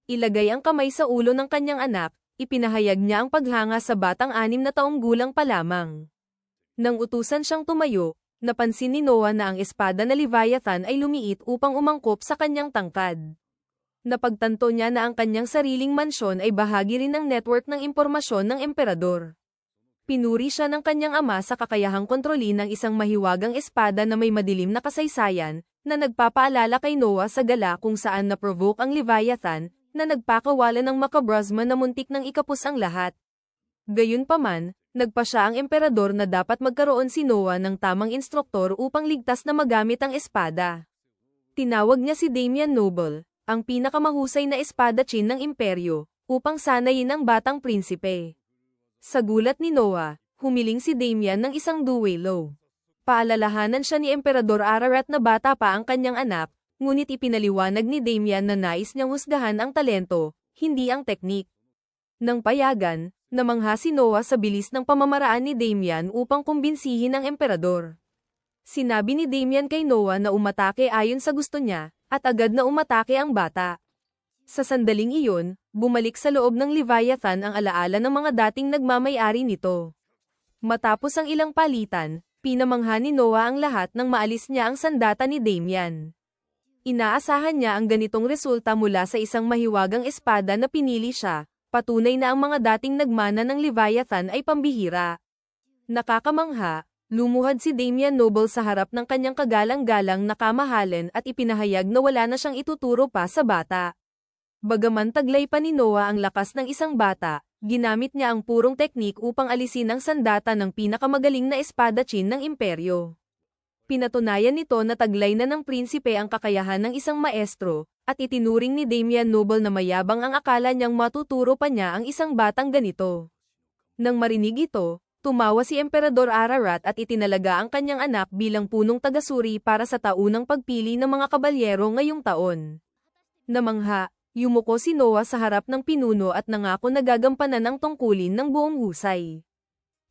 Ilagay ang kamay sa ulo ng kanyang anak, ipinahayag niya ang paghanga sa batang 6 na taong gulang pa lamang. Nang utusan siyang tumayo, napansin ni Noah na ang espada na Leviathan ay lumiit upang umangkop sa kanyang tangkad. Napagtanto niya na ang kanyang sariling mansyon ay bahagi rin ng network ng impormasyon ng emperador. Pinuri siya ng kanyang ama sa kakayahang kontrolin ng isang mahiwagang espada na may madilim na kasaysayan, na nagpapaalala kay Noah sa gala kung saan na-provoke ang Leviathan, na nagpakawala ng Macabrasma na muntik ng ikapos ang lahat. Gayunpaman, nagpa siya ang emperador na dapat magkaroon si Noah ng tamang instruktor upang ligtas na magamit ang espada. Tinawag niya si Damian Noble, ang pinakamahusay na espadachin ng imperyo, upang sanayin ang batang prinsipe. Sa gulat ni Noah, humiling si Damian ng isang duelo. Paalalahanan siya ni Emperador Ararat na bata pa ang kanyang anak, ngunit ipinaliwanag ni Damian na nais niyang husgahan ang talento, hindi ang teknik. Nang payagan, namangha si Noah sa bilis ng pamamaraan ni Damian upang kumbinsihin ang emperador. Sinabi ni Damian kay Noah na umatake ayon sa gusto niya, at agad na umatake ang bata. Sa sandaling iyon, bumalik sa loob ng Leviathan ang alaala ng mga dating nagmamay-ari nito. Matapos ang ilang palitan, pinamangha ni Noah ang lahat nang maalis niya ang sandata ni Damian. Inaasahan niya ang ganitong resulta mula sa isang mahiwagang espada na pinili siya, patunay na ang mga dating nagmana ng Leviathan ay pambihira. Nakakamangha, lumuhad si Damian Noble sa harap ng kanyang kagalang-galang na kamahalan at ipinahayag na wala na siyang ituturo pa sa bata. Bagaman taglay pa ni Noah ang lakas ng isang bata, ginamit niya ang purong teknik upang alisin ang sandata ng pinakamagaling na espadachin ng imperyo. Pinatunayan nito na taglay na ng prinsipe ang kakayahan ng isang maestro, at itinuring ni Damian Noble na mayabang ang akala niyang matuturo pa niya ang isang batang ganito. Nang marinig ito, tumawa si Emperador Ararat at itinalaga ang kanyang anak bilang punong tagasuri para sa taunang pagpili ng mga kabalyero ngayong taon. Namangha, yumuko si Noah sa harap ng pinuno at nangako na gagampanan ang tungkulin ng buong husay.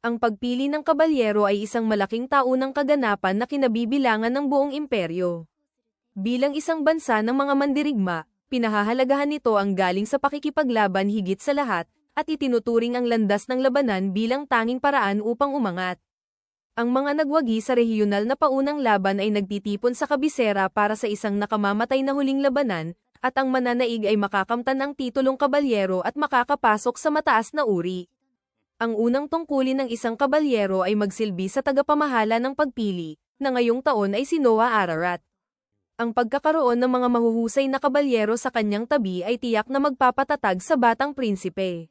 Ang pagpili ng kabalyero ay isang malaking taunang kaganapan na kinabibilangan ng buong imperyo. Bilang isang bansa ng mga mandirigma, pinahahalagahan nito ang galing sa pakikipaglaban higit sa lahat, at itinuturing ang landas ng labanan bilang tanging paraan upang umangat. Ang mga nagwagi sa rehiyonal na paunang laban ay nagtitipon sa kabisera para sa isang nakamamatay na huling labanan, at ang mananaig ay makakamtan ng titulong kabalyero at makakapasok sa mataas na uri. Ang unang tungkulin ng isang kabalyero ay magsilbi sa tagapamahala ng pagpili, na ngayong taon ay si Noah Ararat. Ang pagkakaroon ng mga mahuhusay na kabalyero sa kanyang tabi ay tiyak na magpapatatag sa batang prinsipe.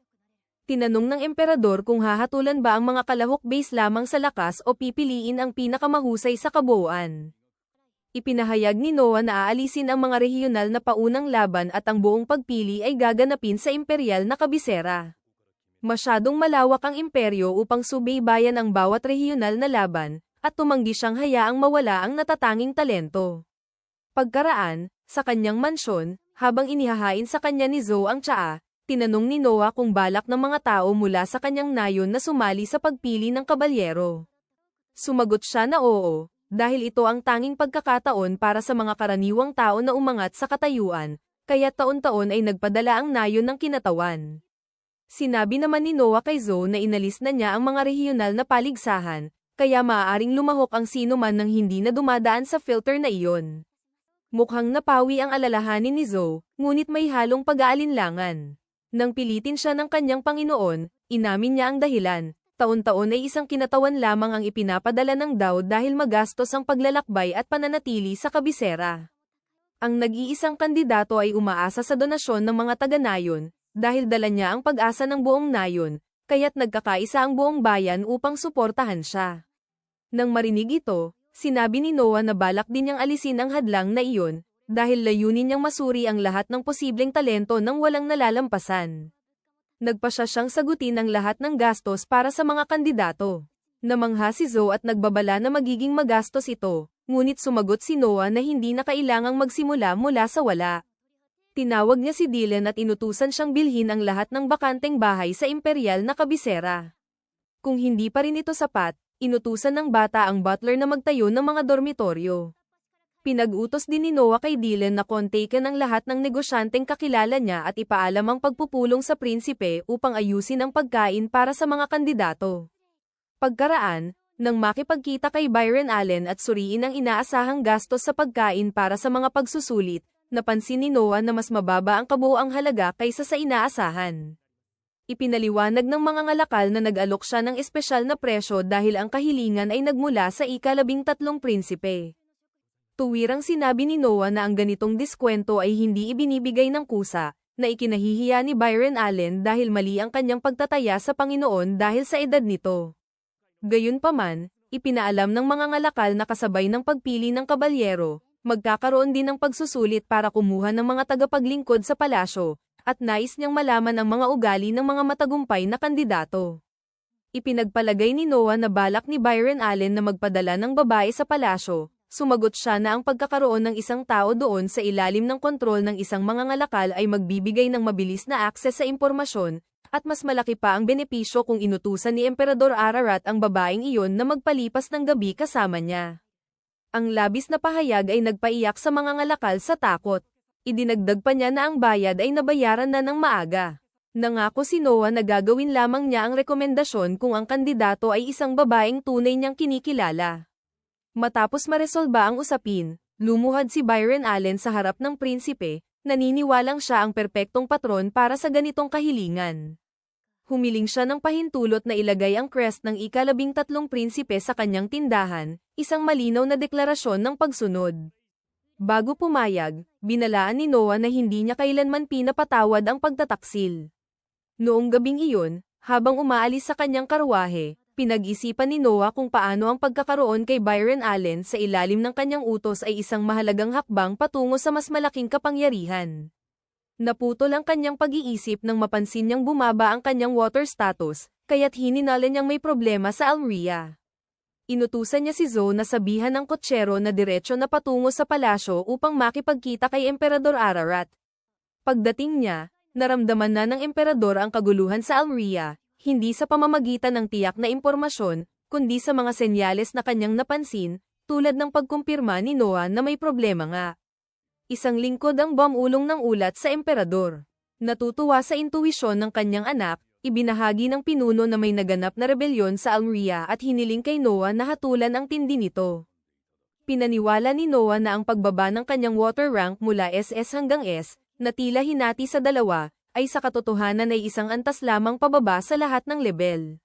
Tinanong ng emperador kung hahatulan ba ang mga kalahok base lamang sa lakas o pipiliin ang pinakamahusay sa kabuuan. Ipinahayag ni Noah na aalisin ang mga rehiyonal na paunang laban at ang buong pagpili ay gaganapin sa imperial na kabisera. Masyadong malawak ang imperyo upang subaybayan ang bawat rehiyonal na laban, at tumanggi siyang hayaang mawala ang natatanging talento. Pagkaraan, sa kanyang mansyon, habang inihahain sa kanya ni Zoe ang tsaa, tinanong ni Noah kung balak ng mga tao mula sa kanyang nayon na sumali sa pagpili ng kabalyero. Sumagot siya na oo, dahil ito ang tanging pagkakataon para sa mga karaniwang tao na umangat sa katayuan, kaya taon-taon ay nagpadala ang nayon ng kinatawan. Sinabi naman ni Noah kay Zoe na inalis na niya ang mga rehiyonal na paligsahan, kaya maaaring lumahok ang sino man nang hindi na dumadaan sa filter na iyon. Mukhang napawi ang alalahanin ni Zoe, ngunit may halong pag-aalinlangan. Nang pilitin siya ng kanyang Panginoon, inamin niya ang dahilan. Taon-taon ay isang kinatawan lamang ang ipinapadala ng Daud dahil magastos ang paglalakbay at pananatili sa kabisera. Ang nag-iisang kandidato ay umaasa sa donasyon ng mga taga-nayon, dahil dala niya ang pag-asa ng buong nayon, kaya't nagkakaisa ang buong bayan upang suportahan siya. Nang marinig ito, sinabi ni Noah na balak din niyang alisin ang hadlang na iyon, dahil layunin niyang masuri ang lahat ng posibleng talento nang walang nalalampasan. Nagpasya siyang sagutin ang lahat ng gastos para sa mga kandidato. Namangha si Zoe at nagbabala na magiging magastos ito, ngunit sumagot si Noah na hindi na kailangang magsimula mula sa wala. Tinawag niya si Dylan at inutusan siyang bilhin ang lahat ng bakanteng bahay sa imperial na kabisera. Kung hindi pa rin ito sapat, inutusan ng bata ang butler na magtayo ng mga dormitoryo. Pinag-utos din ni Noah kay Dylan na kontakin ang lahat ng negosyanteng kakilala niya at ipaalam ang pagpupulong sa prinsipe upang ayusin ang pagkain para sa mga kandidato. Pagkaraan, nang makipagkita kay Byron Allen at suriin ang inaasahang gastos sa pagkain para sa mga pagsusulit, napansin ni Noah na mas mababa ang kabuuang halaga kaysa sa inaasahan. Ipinaliwanag ng mga ngalakal na nag-alok siya ng espesyal na presyo dahil ang kahilingan ay nagmula sa ika-13 prinsipe. Tuwirang sinabi ni Noah na ang ganitong diskwento ay hindi ibinibigay ng kusa, na ikinahihiya ni Byron Allen dahil mali ang kanyang pagtataya sa Panginoon dahil sa edad nito. Gayunpaman, ipinaalam ng mga ngalakal na kasabay ng pagpili ng kabalyero, magkakaroon din ng pagsusulit para kumuha ng mga tagapaglingkod sa palasyo, at nais niyang malaman ang mga ugali ng mga matagumpay na kandidato. Ipinagpalagay ni Noah na balak ni Byron Allen na magpadala ng babae sa palasyo, sumagot siya na ang pagkakaroon ng isang tao doon sa ilalim ng kontrol ng isang mga ngalakal ay magbibigay ng mabilis na akses sa impormasyon, at mas malaki pa ang benepisyo kung inutusan ni Emperador Ararat ang babaeng iyon na magpalipas ng gabi kasama niya. Ang labis na pahayag ay nagpaiyak sa mga ngalakal sa takot. Idinagdag pa niya na ang bayad ay nabayaran na ng maaga. Nangako si Noah na gagawin lamang niya ang rekomendasyon kung ang kandidato ay isang babaeng tunay niyang kinikilala. Matapos maresolba ang usapin, lumuhad si Byron Allen sa harap ng prinsipe, naniniwalang siya ang perpektong patron para sa ganitong kahilingan. Humiling siya ng pahintulot na ilagay ang crest ng ika-13 prinsipe sa kanyang tindahan, isang malinaw na deklarasyon ng pagsunod. Bago pumayag, binalaan ni Noah na hindi niya kailanman pinapatawad ang pagtataksil. Noong gabing iyon, habang umaalis sa kanyang karwahe, pinag-isipan ni Noah kung paano ang pagkakaroon kay Byron Allen sa ilalim ng kanyang utos ay isang mahalagang hakbang patungo sa mas malaking kapangyarihan. Naputol ang kanyang pag-iisip nang mapansin niyang bumaba ang kanyang water status, kaya't hininala niyang may problema sa Almeria. Inutusan niya si Zoe na sabihan ng kotsero na diretso na patungo sa palasyo upang makipagkita kay Emperador Ararat. Pagdating niya, naramdaman na ng emperador ang kaguluhan sa Almeria, hindi sa pamamagitan ng tiyak na impormasyon, kundi sa mga senyales na kanyang napansin, tulad ng pagkumpirma ni Noah na may problema nga. Isang lingkod ang bumulong ng ulat sa emperador. Natutuwa sa intuwisyon ng kanyang anak, ibinahagi ng pinuno na may naganap na rebelyon sa Almeria at hiniling kay Noah na hatulan ang tindi nito. Pinaniwala ni Noah na ang pagbaba ng kanyang water rank mula SS hanggang S, na tila hinati sa dalawa, ay sa katotohanan ay isang antas lamang pababa sa lahat ng lebel.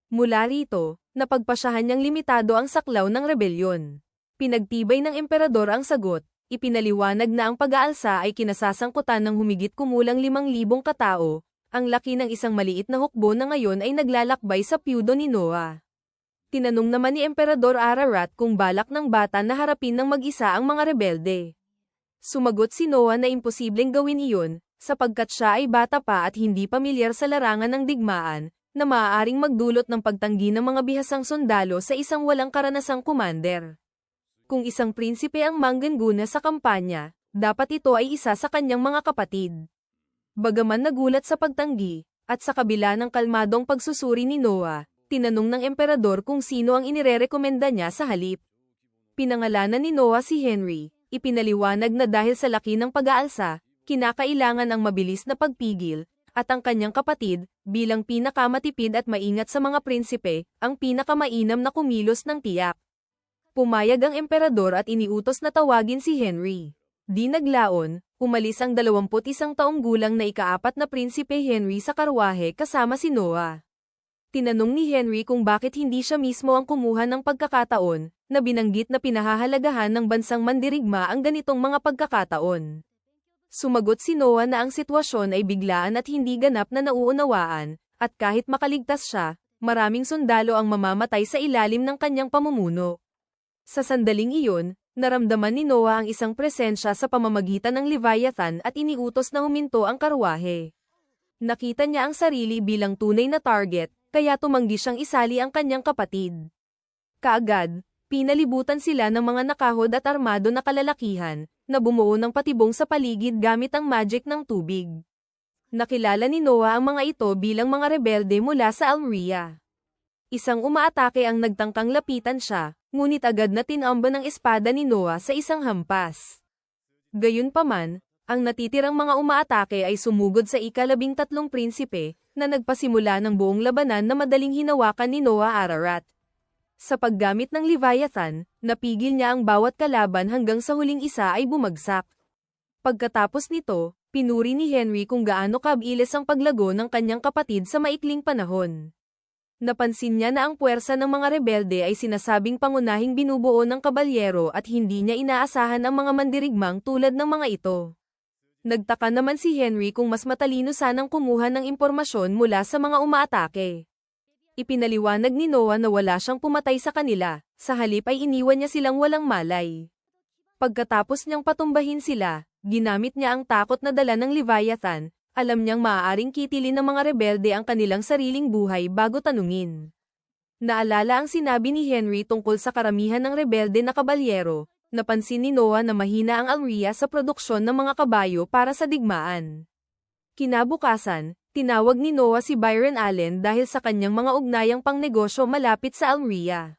Mula rito, napagpasyahan niyang limitado ang saklaw ng rebelyon. Pinagtibay ng emperador ang sagot, ipinaliwanag na ang pag-aalsa ay kinasasangkutan ng humigit kumulang 5,000 katao, ang laki ng isang maliit na hukbo na ngayon ay naglalakbay sa pyudo ni Noah. Tinanong naman ni Emperador Ararat kung balak ng bata na harapin ng mag-isa ang mga rebelde. Sumagot si Noah na imposibleng gawin iyon, sapagkat siya ay bata pa at hindi pamilyar sa larangan ng digmaan, na maaaring magdulot ng pagtanggi ng mga bihasang sundalo sa isang walang karanasang commander. Kung isang prinsipe ang manggaguna sa kampanya, dapat ito ay isa sa kanyang mga kapatid. Bagaman nagulat sa pagtanggi, at sa kabila ng kalmadong pagsusuri ni Noah, tinanong ng emperador kung sino ang inirerekomenda niya sa halip. Pinangalanan ni Noah si Henry, ipinaliwanag na dahil sa laki ng pag-aalsa, kinakailangan ang mabilis na pagpigil, at ang kanyang kapatid, bilang pinakamatipid at maingat sa mga prinsipe, ang pinakamainam na kumilos ng tiyak. Pumayag ang emperador at iniutos na tawagin si Henry. Di naglaon, umalis ang 21 taong gulang na ika-4 na prinsipe Henry sa karwahe kasama si Noah. Tinanong ni Henry kung bakit hindi siya mismo ang kumuha ng pagkakataon, na binanggit na pinahahalagahan ng bansang mandirigma ang ganitong mga pagkakataon. Sumagot si Noah na ang sitwasyon ay biglaan at hindi ganap na nauunawaan, At kahit makaligtas siya, maraming sundalo ang mamamatay sa ilalim ng kanyang pamumuno. Sa sandaling iyon, naramdaman ni Noah ang isang presensya sa pamamagitan ng Leviathan at iniutos na huminto ang karwahe. Nakita niya ang sarili bilang tunay na target, kaya tumanggi siyang isali ang kanyang kapatid. Kaagad, pinalibutan sila ng mga nakahod at armado na kalalakihan, na bumuo ng patibong sa paligid gamit ang magic ng tubig. Nakilala ni Noah ang mga ito bilang mga rebelde mula sa Almeria. Isang umaatake ang nagtangkang lapitan siya, ngunit agad na tinamba ng espada ni Noah sa isang hampas. Gayunpaman, ang natitirang mga umaatake ay sumugod sa ika-13 prinsipe, na nagpasimula ng buong labanan na madaling hinawakan ni Noah Ararat. Sa paggamit ng Leviathan, napigil niya ang bawat kalaban hanggang sa huling isa ay bumagsak. Pagkatapos nito, pinuri ni Henry kung gaano kabilis ang paglago ng kanyang kapatid sa maikling panahon. Napansin niya na ang puwersa ng mga rebelde ay sinasabing pangunahing binubuo ng kabalyero at hindi niya inaasahan ang mga mandirigmang tulad ng mga ito. Nagtaka naman si Henry kung mas matalino sanang kumuha ng impormasyon mula sa mga umaatake. Ipinaliwanag ni Noah na wala siyang pumatay sa kanila, sa halip ay iniwan niya silang walang malay. Pagkatapos niyang patumbahin sila, ginamit niya ang takot na dala ng Leviathan, alam niyang maaaring kitilin ng mga rebelde ang kanilang sariling buhay bago tanungin. Naalala ang sinabi ni Henry tungkol sa karamihan ng rebelde na kabalyero, napansin ni Noah na mahina ang Almeria sa produksyon ng mga kabayo para sa digmaan. Kinabukasan, tinawag ni Noah si Byron Allen dahil sa kanyang mga ugnayang pangnegosyo malapit sa Almeria.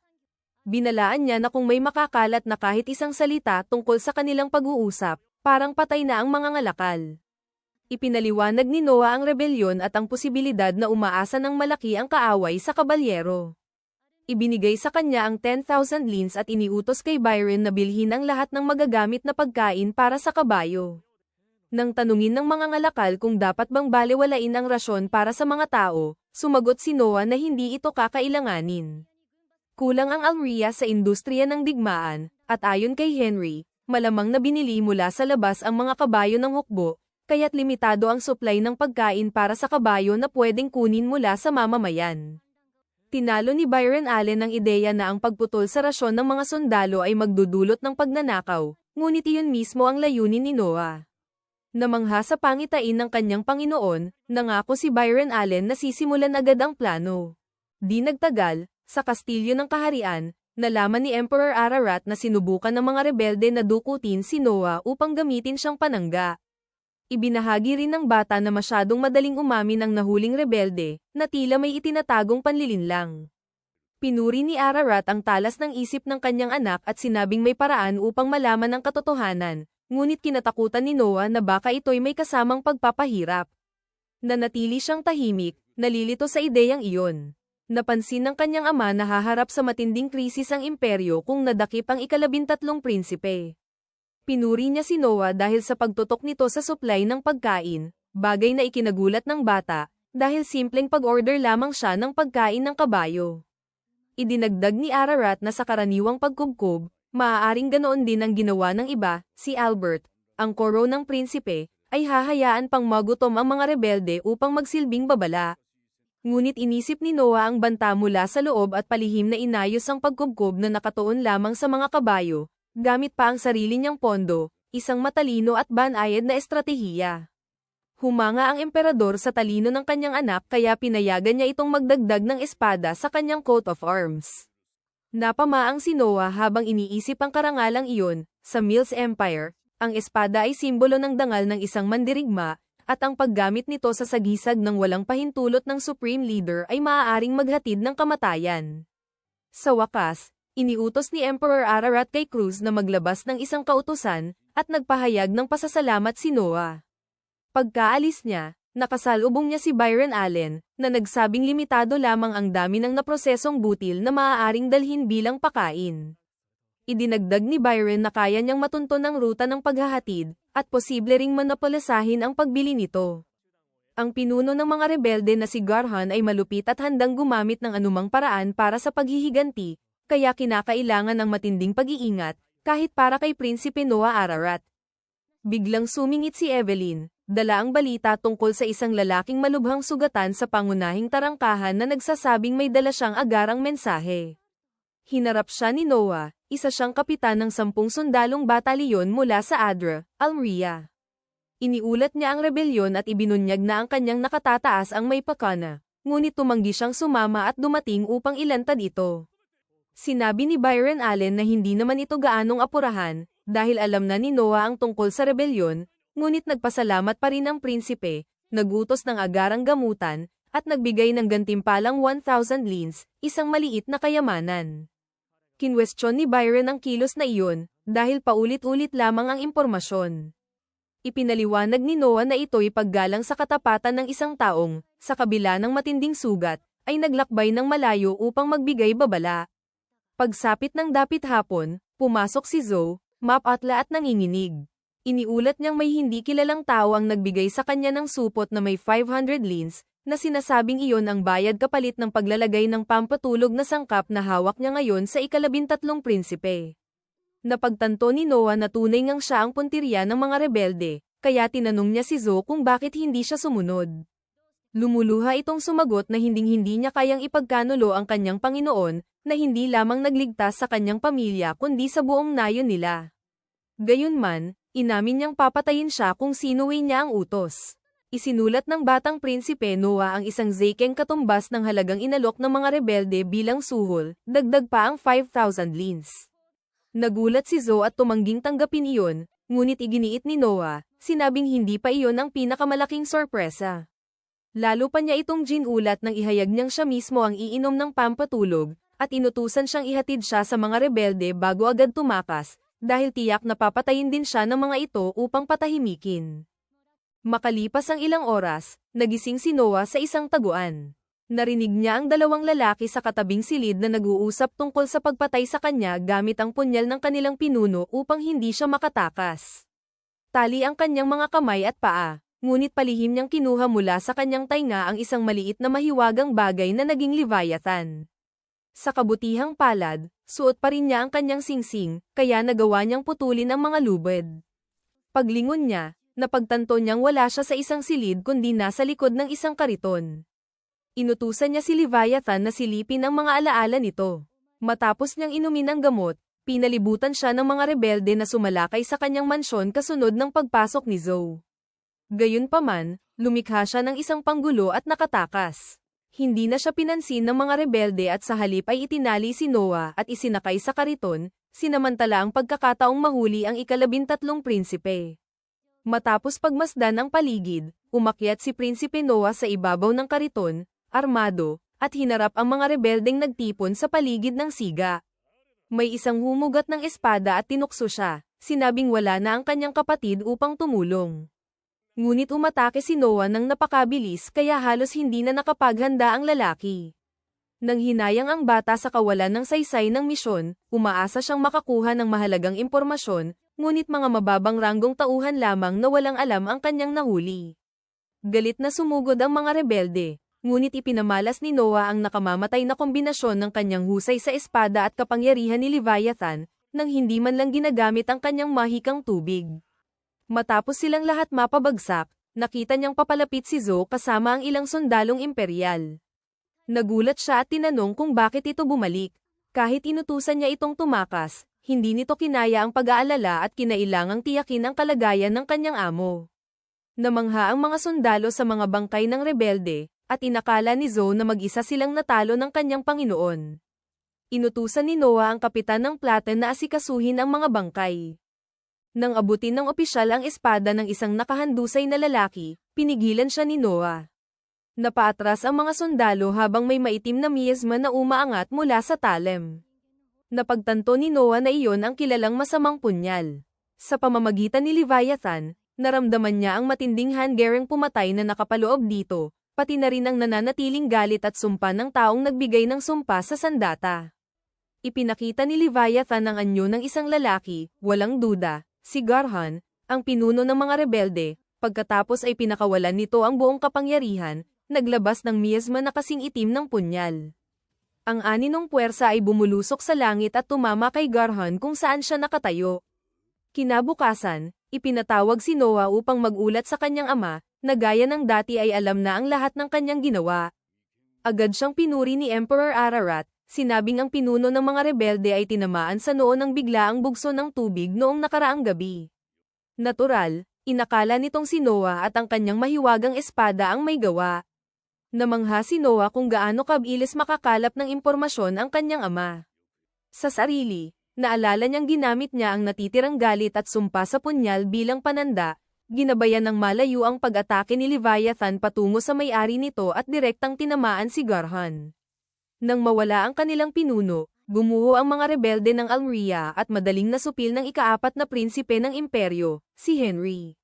Binalaan niya na kung may makakalat na kahit isang salita tungkol sa kanilang pag-uusap, parang patay na ang mga ngalakal. Ipinaliwanag ni Noah ang rebelyon at ang posibilidad na umaasa ng malaki ang kaaway sa kabalyero. Ibinigay sa kanya ang 10,000 lins at iniutos kay Byron na bilhin ang lahat ng magagamit na pagkain para sa kabayo. Nang tanungin ng mga ngalakal kung dapat bang balewalain ang rasyon para sa mga tao, sumagot si Noah na hindi ito kakailanganin. Kulang ang Almeria sa industriya ng digmaan, at ayon kay Henry, malamang na binili mula sa labas ang mga kabayo ng hukbo, kaya't limitado ang supply ng pagkain para sa kabayo na pwedeng kunin mula sa mamamayan. Tinalo ni Byron Allen ang ideya na ang pagputol sa rasyon ng mga sundalo ay magdudulot ng pagnanakaw, ngunit iyon mismo ang layunin ni Noah. Namangha sa pangitain ng kanyang Panginoon, nangako si Byron Allen na sisimulan agad ang plano. Di nagtagal, sa kastilyo ng kaharian, nalaman ni Emperor Ararat na sinubukan ng mga rebelde na dukutin si Noah upang gamitin siyang panangga. Ibinahagi rin ng bata na masyadong madaling umamin ang nahuling rebelde, na tila may itinatagong panlilinlang. Pinuri ni Ararat ang talas ng isip ng kanyang anak at sinabing may paraan upang malaman ang katotohanan, ngunit kinatakutan ni Noah na baka ito'y may kasamang pagpapahirap. Nanatili siyang tahimik, nalilito sa ideyang iyon. Napansin ng kanyang ama na haharap sa matinding krisis ang imperyo kung nadakip ang ika-13 prinsipe. Pinuri niya si Noah dahil sa pagtutok nito sa supply ng pagkain, bagay na ikinagulat ng bata, dahil simpleng pag-order lamang siya ng pagkain ng kabayo. Idinagdag ni Ararat na sa karaniwang pagkubkob, maaaring ganoon din ang ginawa ng iba, si Albert, ang koro ng prinsipe, ay hahayaan pang magutom ang mga rebelde upang magsilbing babala. Ngunit inisip ni Noah ang banta mula sa loob at palihim na inayos ang pagkubkob na nakatuon lamang sa mga kabayo, gamit pa ang sarili niyang pondo, isang matalino at banayad na estratehiya. Humanga ang emperador sa talino ng kanyang anak kaya pinayagan niya itong magdagdag ng espada sa kanyang coat of arms. Napamaang si Noah habang iniisip ang karangalang iyon, sa Mills Empire, ang espada ay simbolo ng dangal ng isang mandirigma, at ang paggamit nito sa sagisag ng walang pahintulot ng Supreme Leader ay maaaring maghatid ng kamatayan. Sa wakas, iniutos ni Emperor Ararat kay Cruz na maglabas ng isang kautusan, at nagpahayag ng pasasalamat si Noah. Pagkaalis niya, nakasalubong niya si Byron Allen, na nagsabing limitado lamang ang dami ng naprosesong butil na maaaring dalhin bilang pakain. Idinagdag ni Byron na kaya niyang matunton ang ruta ng paghahatid, at posible ring monopolisahin ang pagbili nito. Ang pinuno ng mga rebelde na si Garhan ay malupit at handang gumamit ng anumang paraan para sa paghihiganti, kaya kinakailangan ng matinding pag-iingat, kahit para kay Prinsipe Noah Ararat. Biglang sumingit si Evelyn, dala ang balita tungkol sa isang lalaking malubhang sugatan sa pangunahing tarangkahan na nagsasabing may dala siyang agarang mensahe. Hinarap siya ni Noah, isa siyang kapitan ng 10 sundalong batalyon mula sa Adra, Almeria. Iniulat niya ang rebelyon at ibinunyag na ang kanyang nakatataas ang may pakana, ngunit tumanggi siyang sumama at dumating upang ilantad ito. Sinabi ni Byron Allen na hindi naman ito gaanong apurahan, dahil alam na ni Noah ang tungkol sa rebelyon, ngunit nagpasalamat pa rin ang prinsipe, nagutos ng agarang gamutan, at nagbigay ng gantimpalang 1,000 lins, isang maliit na kayamanan. Kinwestiyon ni Byron ang kilos na iyon, dahil paulit-ulit lamang ang impormasyon. Ipinaliwanag ni Noah na ito'y paggalang sa katapatan ng isang taong, sa kabila ng matinding sugat, ay naglakbay ng malayo upang magbigay babala. Pagsapit ng dapit hapon, pumasok si Zoe, mapatla at nanginginig. Iniulat niyang may hindi kilalang tao ang nagbigay sa kanya ng supot na may 500 lins, na sinasabing iyon ang bayad kapalit ng paglalagay ng pampatulog na sangkap na hawak niya ngayon sa ika-13 prinsipe. Napagtanto ni Noah na tunay ngang siya ang puntirya ng mga rebelde, kaya tinanong niya si Zoe kung bakit hindi siya sumunod. Lumuluha itong sumagot na hinding-hindi niya kayang ipagkanulo ang kanyang Panginoon, na hindi lamang nagligtas sa kanyang pamilya kundi sa buong nayon nila. Gayunman, inamin niyang papatayin siya kung sinuwi niya ang utos. Isinulat ng batang prinsipe Noah ang isang zekeng katumbas ng halagang inalok ng mga rebelde bilang suhol, dagdag pa ang 5,000 lins. Nagulat si Zoe at tumangging tanggapin iyon, ngunit iginiit ni Noah, sinabing hindi pa iyon ang pinakamalaking sorpresa. Lalo pa niya itong ginulat nang ihayag niyang siya mismo ang iinom ng pampatulog, at inutusan siyang ihatid siya sa mga rebelde bago agad tumakas, dahil tiyak na papatayin din siya ng mga ito upang patahimikin. Makalipas ang ilang oras, nagising si Noah sa isang taguan. Narinig niya ang dalawang lalaki sa katabing silid na nag-uusap tungkol sa pagpatay sa kanya gamit ang punyal ng kanilang pinuno upang hindi siya makatakas. Tali ang kanyang mga kamay at paa, ngunit palihim niyang kinuha mula sa kanyang tainga ang isang maliit na mahiwagang bagay na naging Leviathan. Sa kabutihang palad, suot pa rin niya ang kanyang singsing, kaya nagawa niyang putulin ang mga lubid. Paglingon niya, napagtanto niyang wala siya sa isang silid kundi nasa likod ng isang kariton. Inutusan niya si Leviathan na silipin ang mga alaala nito. Matapos niyang inumin ang gamot, pinalibutan siya ng mga rebelde na sumalakay sa kanyang mansyon kasunod ng pagpasok ni Zoe. Gayunpaman, lumikha siya ng isang panggulo at nakatakas. Hindi na siya pinansin ng mga rebelde at sa halip ay itinali si Noah at isinakay sa kariton, sinamantala ang pagkakataong mahuli ang ika-13 prinsipe. Matapos pagmasdan ang paligid, umakyat si Prinsipe Noah sa ibabaw ng kariton, armado, at hinarap ang mga rebeldeng nagtipon sa paligid ng siga. May isang humugat ng espada at tinukso siya, sinabing wala na ang kanyang kapatid upang tumulong. Ngunit umatake si Noah nang napakabilis kaya halos hindi na nakapaghanda ang lalaki. Nang hinayang ang bata sa kawalan ng saysay ng misyon, umaasa siyang makakuha ng mahalagang impormasyon, ngunit mga mababang ranggong tauhan lamang na walang alam ang kanyang nahuli. Galit na sumugod ang mga rebelde, ngunit ipinamalas ni Noah ang nakamamatay na kombinasyon ng kanyang husay sa espada at kapangyarihan ni Leviathan, nang hindi man lang ginagamit ang kanyang mahikang tubig. Matapos silang lahat mapabagsak, nakita niyang papalapit si Zoe kasama ang ilang sundalong imperial. Nagulat siya at tinanong kung bakit ito bumalik. Kahit inutusan niya itong tumakas, hindi nito kinaya ang pag-aalala at kinailangang tiyakin ang kalagayan ng kanyang amo. Namangha ang mga sundalo sa mga bangkay ng rebelde, at inakala ni Zoe na mag-isa silang natalo ng kanyang Panginoon. Inutusan ni Noah ang kapitan ng Platen na asikasuhin ang mga bangkay. Nang abutin ng opisyal ang espada ng isang nakahandusay na lalaki, pinigilan siya ni Noah. Napaatras ang mga sundalo habang may maitim na miasma na umaangat mula sa talem. Napagtanto ni Noah na iyon ang kilalang masamang punyal. Sa pamamagitan ni Leviathan, naramdaman niya ang matinding hangering pumatay na nakapaloob dito, pati na rin ang nananatiling galit at sumpa ng taong nagbigay ng sumpa sa sandata. Ipinakita ni Leviathan ang anyo ng isang lalaki, walang duda, si Garhan, ang pinuno ng mga rebelde. Pagkatapos ay pinakawalan nito ang buong kapangyarihan, naglabas ng miasma na kasing itim ng punyal. Ang aninong puwersa ay bumulusok sa langit at tumama kay Garhan kung saan siya nakatayo. Kinabukasan, ipinatawag si Noah upang magulat sa kanyang ama, na gaya ng dati ay alam na ang lahat ng kanyang ginawa. Agad siyang pinuri ni Emperor Ararat, sinabing ang pinuno ng mga rebelde ay tinamaan sa noo ng biglaang bugso ng tubig noong nakaraang gabi. Natural, inakala nitong si Noah at ang kanyang mahiwagang espada ang may gawa. Namangha si Noah kung gaano kabilis makakalap ng impormasyon ang kanyang ama. Sa sarili, naalala niyang ginamit niya ang natitirang galit at sumpa sa punyal bilang pananda, ginabayan ng malayo ang pag-atake ni Leviathan patungo sa may-ari nito at direktang tinamaan si Garhan. Nang mawala ang kanilang pinuno, gumuho ang mga rebelde ng Almeria at madaling nasupil ng ikaapat na prinsipe ng imperyo, si Henry.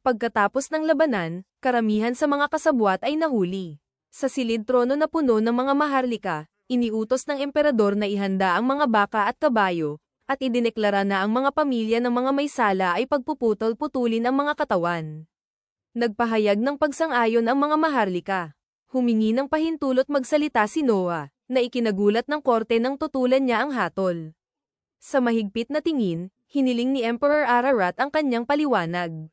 Pagkatapos ng labanan, karamihan sa mga kasabwat ay nahuli. Sa silid trono na puno ng mga maharlika, iniutos ng emperador na ihanda ang mga baka at kabayo, at idineklara na ang mga pamilya ng mga may sala ay pagpuputol-putulin ang mga katawan. Nagpahayag ng pagsang-ayon ang mga maharlika. Humingi ng pahintulot magsalita si Noah, na ikinagulat ng korte nang tutulan niya ang hatol. Sa mahigpit na tingin, hiniling ni Emperor Ararat ang kanyang paliwanag.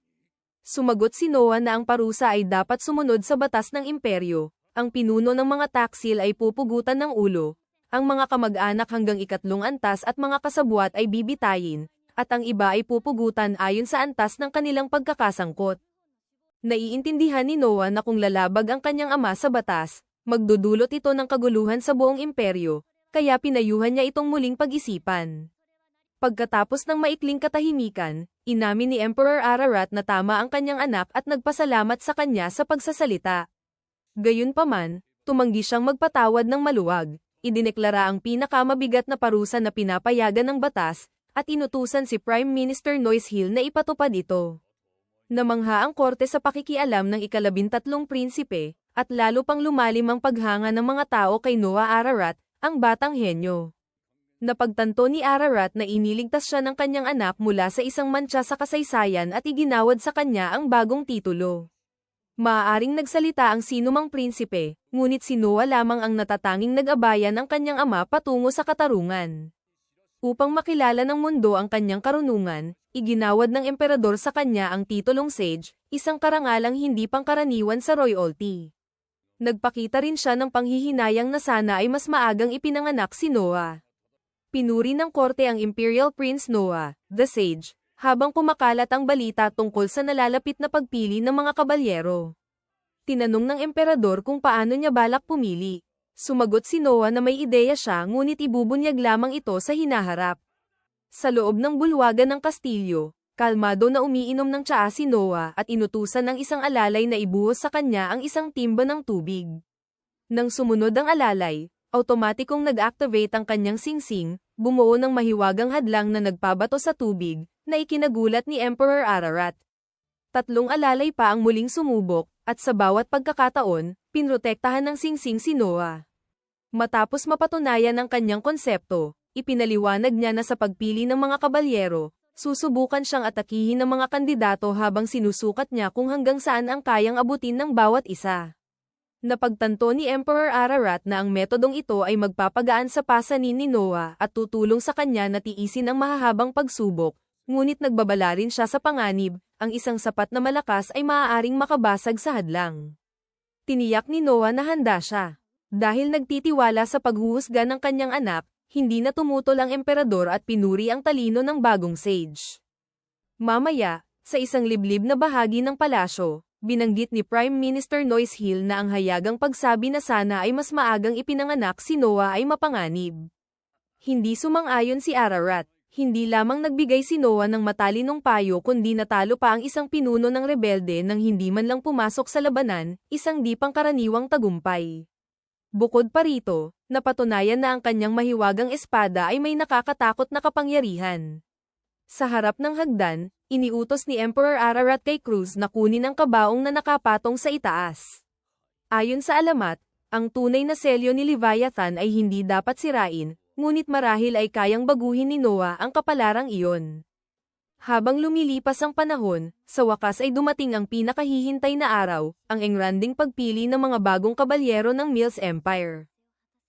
Sumagot si Noah na ang parusa ay dapat sumunod sa batas ng imperyo, ang pinuno ng mga taksil ay pupugutan ng ulo, ang mga kamag-anak hanggang ikatlong antas at mga kasabwat ay bibitayin, at ang iba ay pupugutan ayon sa antas ng kanilang pagkakasangkot. Naiintindihan ni Noah na kung lalabag ang kanyang ama sa batas, magdudulot ito ng kaguluhan sa buong imperyo, kaya pinayuhan niya itong muling pag-isipan. Pagkatapos ng maikling katahimikan, inamin ni Emperor Ararat na tama ang kanyang anak at nagpasalamat sa kanya sa pagsasalita. Gayunpaman, tumanggi siyang magpatawad ng maluwag. Idineklara ang pinakamabigat na parusa na pinapayagan ng batas, at inutusan si Prime Minister Noishill na ipatupad ito. Namangha ang korte sa pakikialam ng ika-13 prinsipe, at lalo pang lumalim ang paghanga ng mga tao kay Noah Ararat, ang batang henyo. Napagtanto ni Ararat na iniligtas siya ng kanyang anak mula sa isang mantsa sa kasaysayan at iginawad sa kanya ang bagong titulo. Maaaring nagsalita ang sinumang prinsipe, ngunit si Noah lamang ang natatanging nag-abayan ng kanyang ama patungo sa katarungan. Upang makilala ng mundo ang kanyang karunungan, iginawad ng emperador sa kanya ang titulong sage, isang karangalang hindi pangkaraniwan sa royalty. Nagpakita rin siya ng panghihinayang na sana ay mas maagang ipinanganak si Noah. Pinuri ng korte ang Imperial Prince Noah, the Sage, habang kumakalat ang balita tungkol sa nalalapit na pagpili ng mga kabalyero. Tinanong ng emperador kung paano niya balak pumili. Sumagot si Noah na may ideya siya ngunit ibubunyag lamang ito sa hinaharap. Sa loob ng bulwagan ng kastilyo, kalmado na umiinom ng tsaa si Noah at inutusan ng isang alalay na ibuhos sa kanya ang isang timba ng tubig. Nang sumunod ang alalay, automatikong nag-activate ang kanyang singsing, bumuo ng mahiwagang hadlang na nagpabato sa tubig, na ikinagulat ni Emperor Ararat. 3 alalay pa ang muling sumubok, at sa bawat pagkakataon, pinrotektahan ng singsing si Noah. Matapos mapatunayan ang kanyang konsepto, ipinaliwanag niya na sa pagpili ng mga kabalyero, susubukan siyang atakihin ng mga kandidato habang sinusukat niya kung hanggang saan ang kayang abutin ng bawat isa. Napagtanto ni Emperor Ararat na ang metodong ito ay magpapagaan sa pasanin ni Noah at tutulong sa kanya na tiisin ang mahahabang pagsubok, ngunit nagbabala rin siya sa panganib, ang isang sapat na malakas ay maaaring makabasag sa hadlang. Tiniyak ni Noah na handa siya. Dahil nagtitiwala sa paghuhusga ng kanyang anak, hindi na tumutol ang emperador at pinuri ang talino ng bagong sage. Mamaya, sa isang liblib na bahagi ng palasyo, binanggit ni Prime Minister Noishill na ang hayagang pagsabi na sana ay mas maagang ipinanganak si Noah ay mapanganib. Hindi sumang-ayon si Ararat. Hindi lamang nagbigay si Noah ng matalinong payo kundi natalo pa ang isang pinuno ng rebelde nang hindi man lang pumasok sa labanan, isang di pangkaraniwang tagumpay. Bukod pa rito, napatunayan na ang kanyang mahiwagang espada ay may nakakatakot na kapangyarihan. Sa harap ng hagdan, iniutos ni Emperor Ararat kay Cruz na kunin ang kabaong na nakapatong sa itaas. Ayon sa alamat, ang tunay na selyo ni Leviathan ay hindi dapat sirain, ngunit marahil ay kayang baguhin ni Noah ang kapalarang iyon. Habang lumilipas ang panahon, sa wakas ay dumating ang pinakahihintay na araw, ang engranding pagpili ng mga bagong kabalyero ng Mills Empire.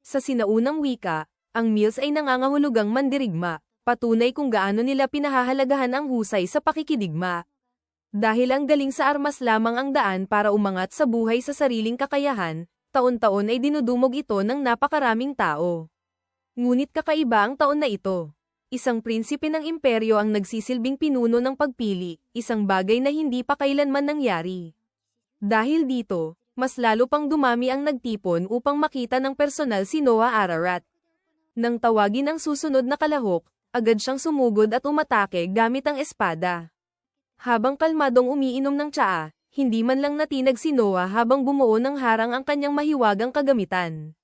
Sa sinaunang wika, ang Mills ay nangangahulugang mandirigma, Patunay kung gaano nila pinahahalagahan ang husay sa pakikidigma. Dahil ang galing sa armas lamang ang daan para umangat sa buhay sa sariling kakayahan, taon-taon ay dinudumog ito ng napakaraming tao. Ngunit kakaiba ang taon na ito. Isang prinsipe ng imperyo ang nagsisilbing pinuno ng pagpili, isang bagay na hindi pa kailanman nangyari. Dahil dito, mas lalo pang dumami ang nagtipon upang makita ng personal si Noah Ararat. Nang tawagin ang susunod na kalahok, agad siyang sumugod at umatake gamit ang espada. Habang kalmadong umiinom ng tsaa, hindi man lang natinag si Noah habang bumuo ng harang ang kanyang mahiwagang kagamitan.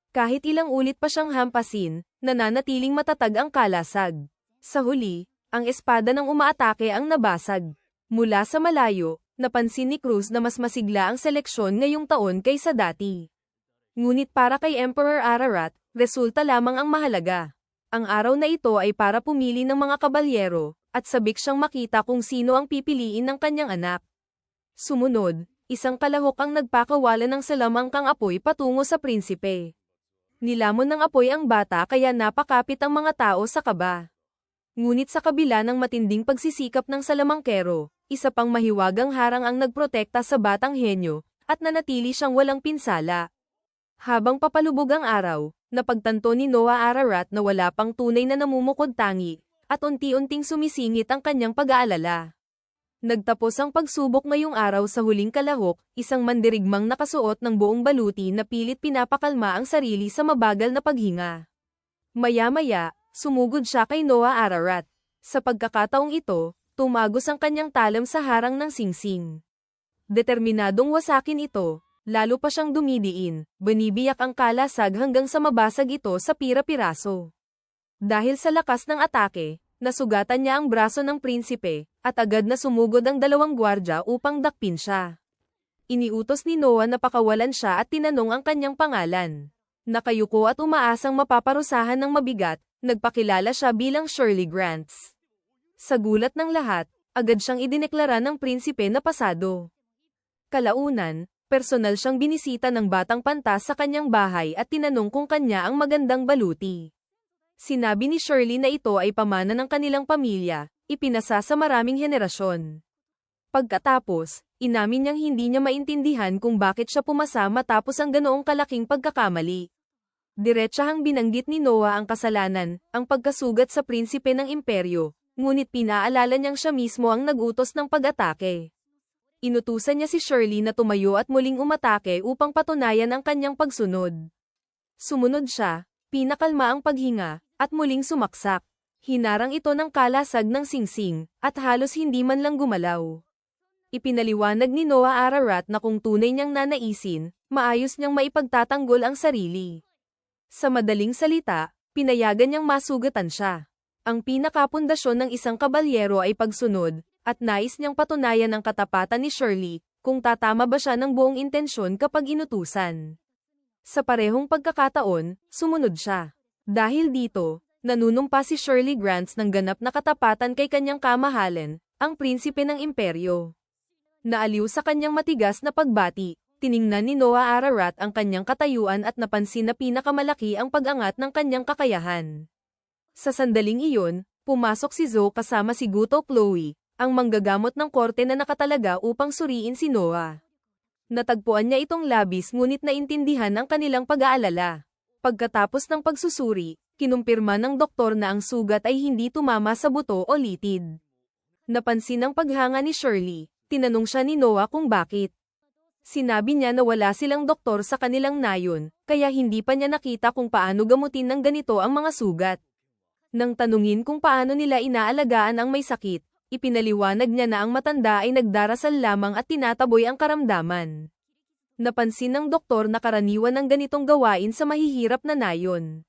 Kahit ilang ulit pa siyang hampasin, nananatiling matatag ang kalasag. Sa huli, ang espada ng umaatake ang nabasag. Mula sa malayo, napansin ni Cruz na mas masigla ang seleksyon ngayong taon kaysa dati. Ngunit para kay Emperor Ararat, resulta lamang ang mahalaga. Ang araw na ito ay para pumili ng mga kabalyero, at sabik siyang makita kung sino ang pipiliin ng kanyang anak. Sumunod, isang kalahok ang nagpakawala ng salamangkang apoy patungo sa prinsipe. Nilamon ng apoy ang bata kaya napakapit ang mga tao sa kaba. Ngunit sa kabila ng matinding pagsisikap ng salamangkero, isa pang mahiwagang harang ang nagprotekta sa batang henyo, at nanatili siyang walang pinsala. Habang papalubog ang araw, napagtanto ni Noah Ararat na wala pang tunay na namumukod tangi, at unti-unting sumisingit ang kanyang pag-aalala. Nagtapos ang pagsubok ngayong araw sa huling kalahok, isang mandirigmang nakasuot ng buong baluti na pilit pinapakalma ang sarili sa mabagal na paghinga. Maya-maya, sumugod siya kay Noah Ararat. Sa pagkakataong ito, tumagos ang kanyang talam sa harang ng singsing. Determinadong wasakin ito, lalo pa siyang dumidiin, binibiyak ang kalasag hanggang sa mabasag ito sa pira-piraso. Dahil sa lakas ng atake, nasugatan niya ang braso ng prinsipe, at agad na sumugod ang dalawang gwardya upang dakpin siya. Iniutos ni Noah na pakawalan siya at tinanong ang kanyang pangalan. Nakayuko at umaasang mapaparusahan ng mabigat, nagpakilala siya bilang Shirley Grants. Sa gulat ng lahat, agad siyang idineklara ng prinsipe na pasado. Kalaunan, personal siyang binisita ng batang pantas sa kanyang bahay at tinanong kung kanya ang magandang baluti. Sinabi ni Shirley na ito ay pamana ng kanilang pamilya, ipinasa sa maraming henerasyon. Pagkatapos, inamin niyang hindi niya maintindihan kung bakit siya pumasa matapos ang ganoong kalaking pagkakamali. Diretsahang binanggit ni Noah ang kasalanan, ang pagkasugat sa prinsipe ng imperyo, ngunit pinaalala niyang siya mismo ang nag-utos ng pag-atake. Inutusan niya si Shirley na tumayo at muling umatake upang patunayan ang kanyang pagsunod. Sumunod siya, pinakalma ang paghinga, at muling sumaksak. Hinarang ito ng kalasag ng singsing, at halos hindi man lang gumalaw. Ipinaliwanag ni Noah Ararat na kung tunay niyang nanaisin, maayos niyang maipagtatanggol ang sarili. Sa madaling salita, pinayagan niyang masugatan siya. Ang pinakapundasyon ng isang kabalyero ay pagsunod, at nais niyang patunayan ang katapatan ni Shirley, kung tatama ba siya ng buong intensyon kapag inutusan. Sa parehong pagkakataon, sumunod siya. Dahil dito, nanunumpa si Shirley Grants ng ganap na katapatan kay kanyang kamahalan, ang prinsipe ng imperyo. Naaliw sa kanyang matigas na pagbati, tiningnan ni Noah Ararat ang kanyang katayuan at napansin na pinakamalaki ang pag-angat ng kanyang kakayahan. Sa sandaling iyon, pumasok si Zoe kasama si Guto Chloe, ang manggagamot ng korte na nakatalaga upang suriin si Noah. Natagpuan niya itong labis ngunit naintindihan ang kanilang pag-aalala. Pagkatapos ng pagsusuri, kinumpirma ng doktor na ang sugat ay hindi tumama sa buto o litid. Napansin ang paghanga ni Shirley, tinanong siya ni Noah kung bakit. Sinabi niya na wala silang doktor sa kanilang nayon, kaya hindi pa niya nakita kung paano gamutin ng ganito ang mga sugat. Nang tanungin kung paano nila inaalagaan ang may sakit, ipinaliwanag niya na ang matanda ay nagdarasal lamang at tinataboy ang karamdaman. Napansin ng doktor na karaniwan ng ganitong gawain sa mahihirap na nayon.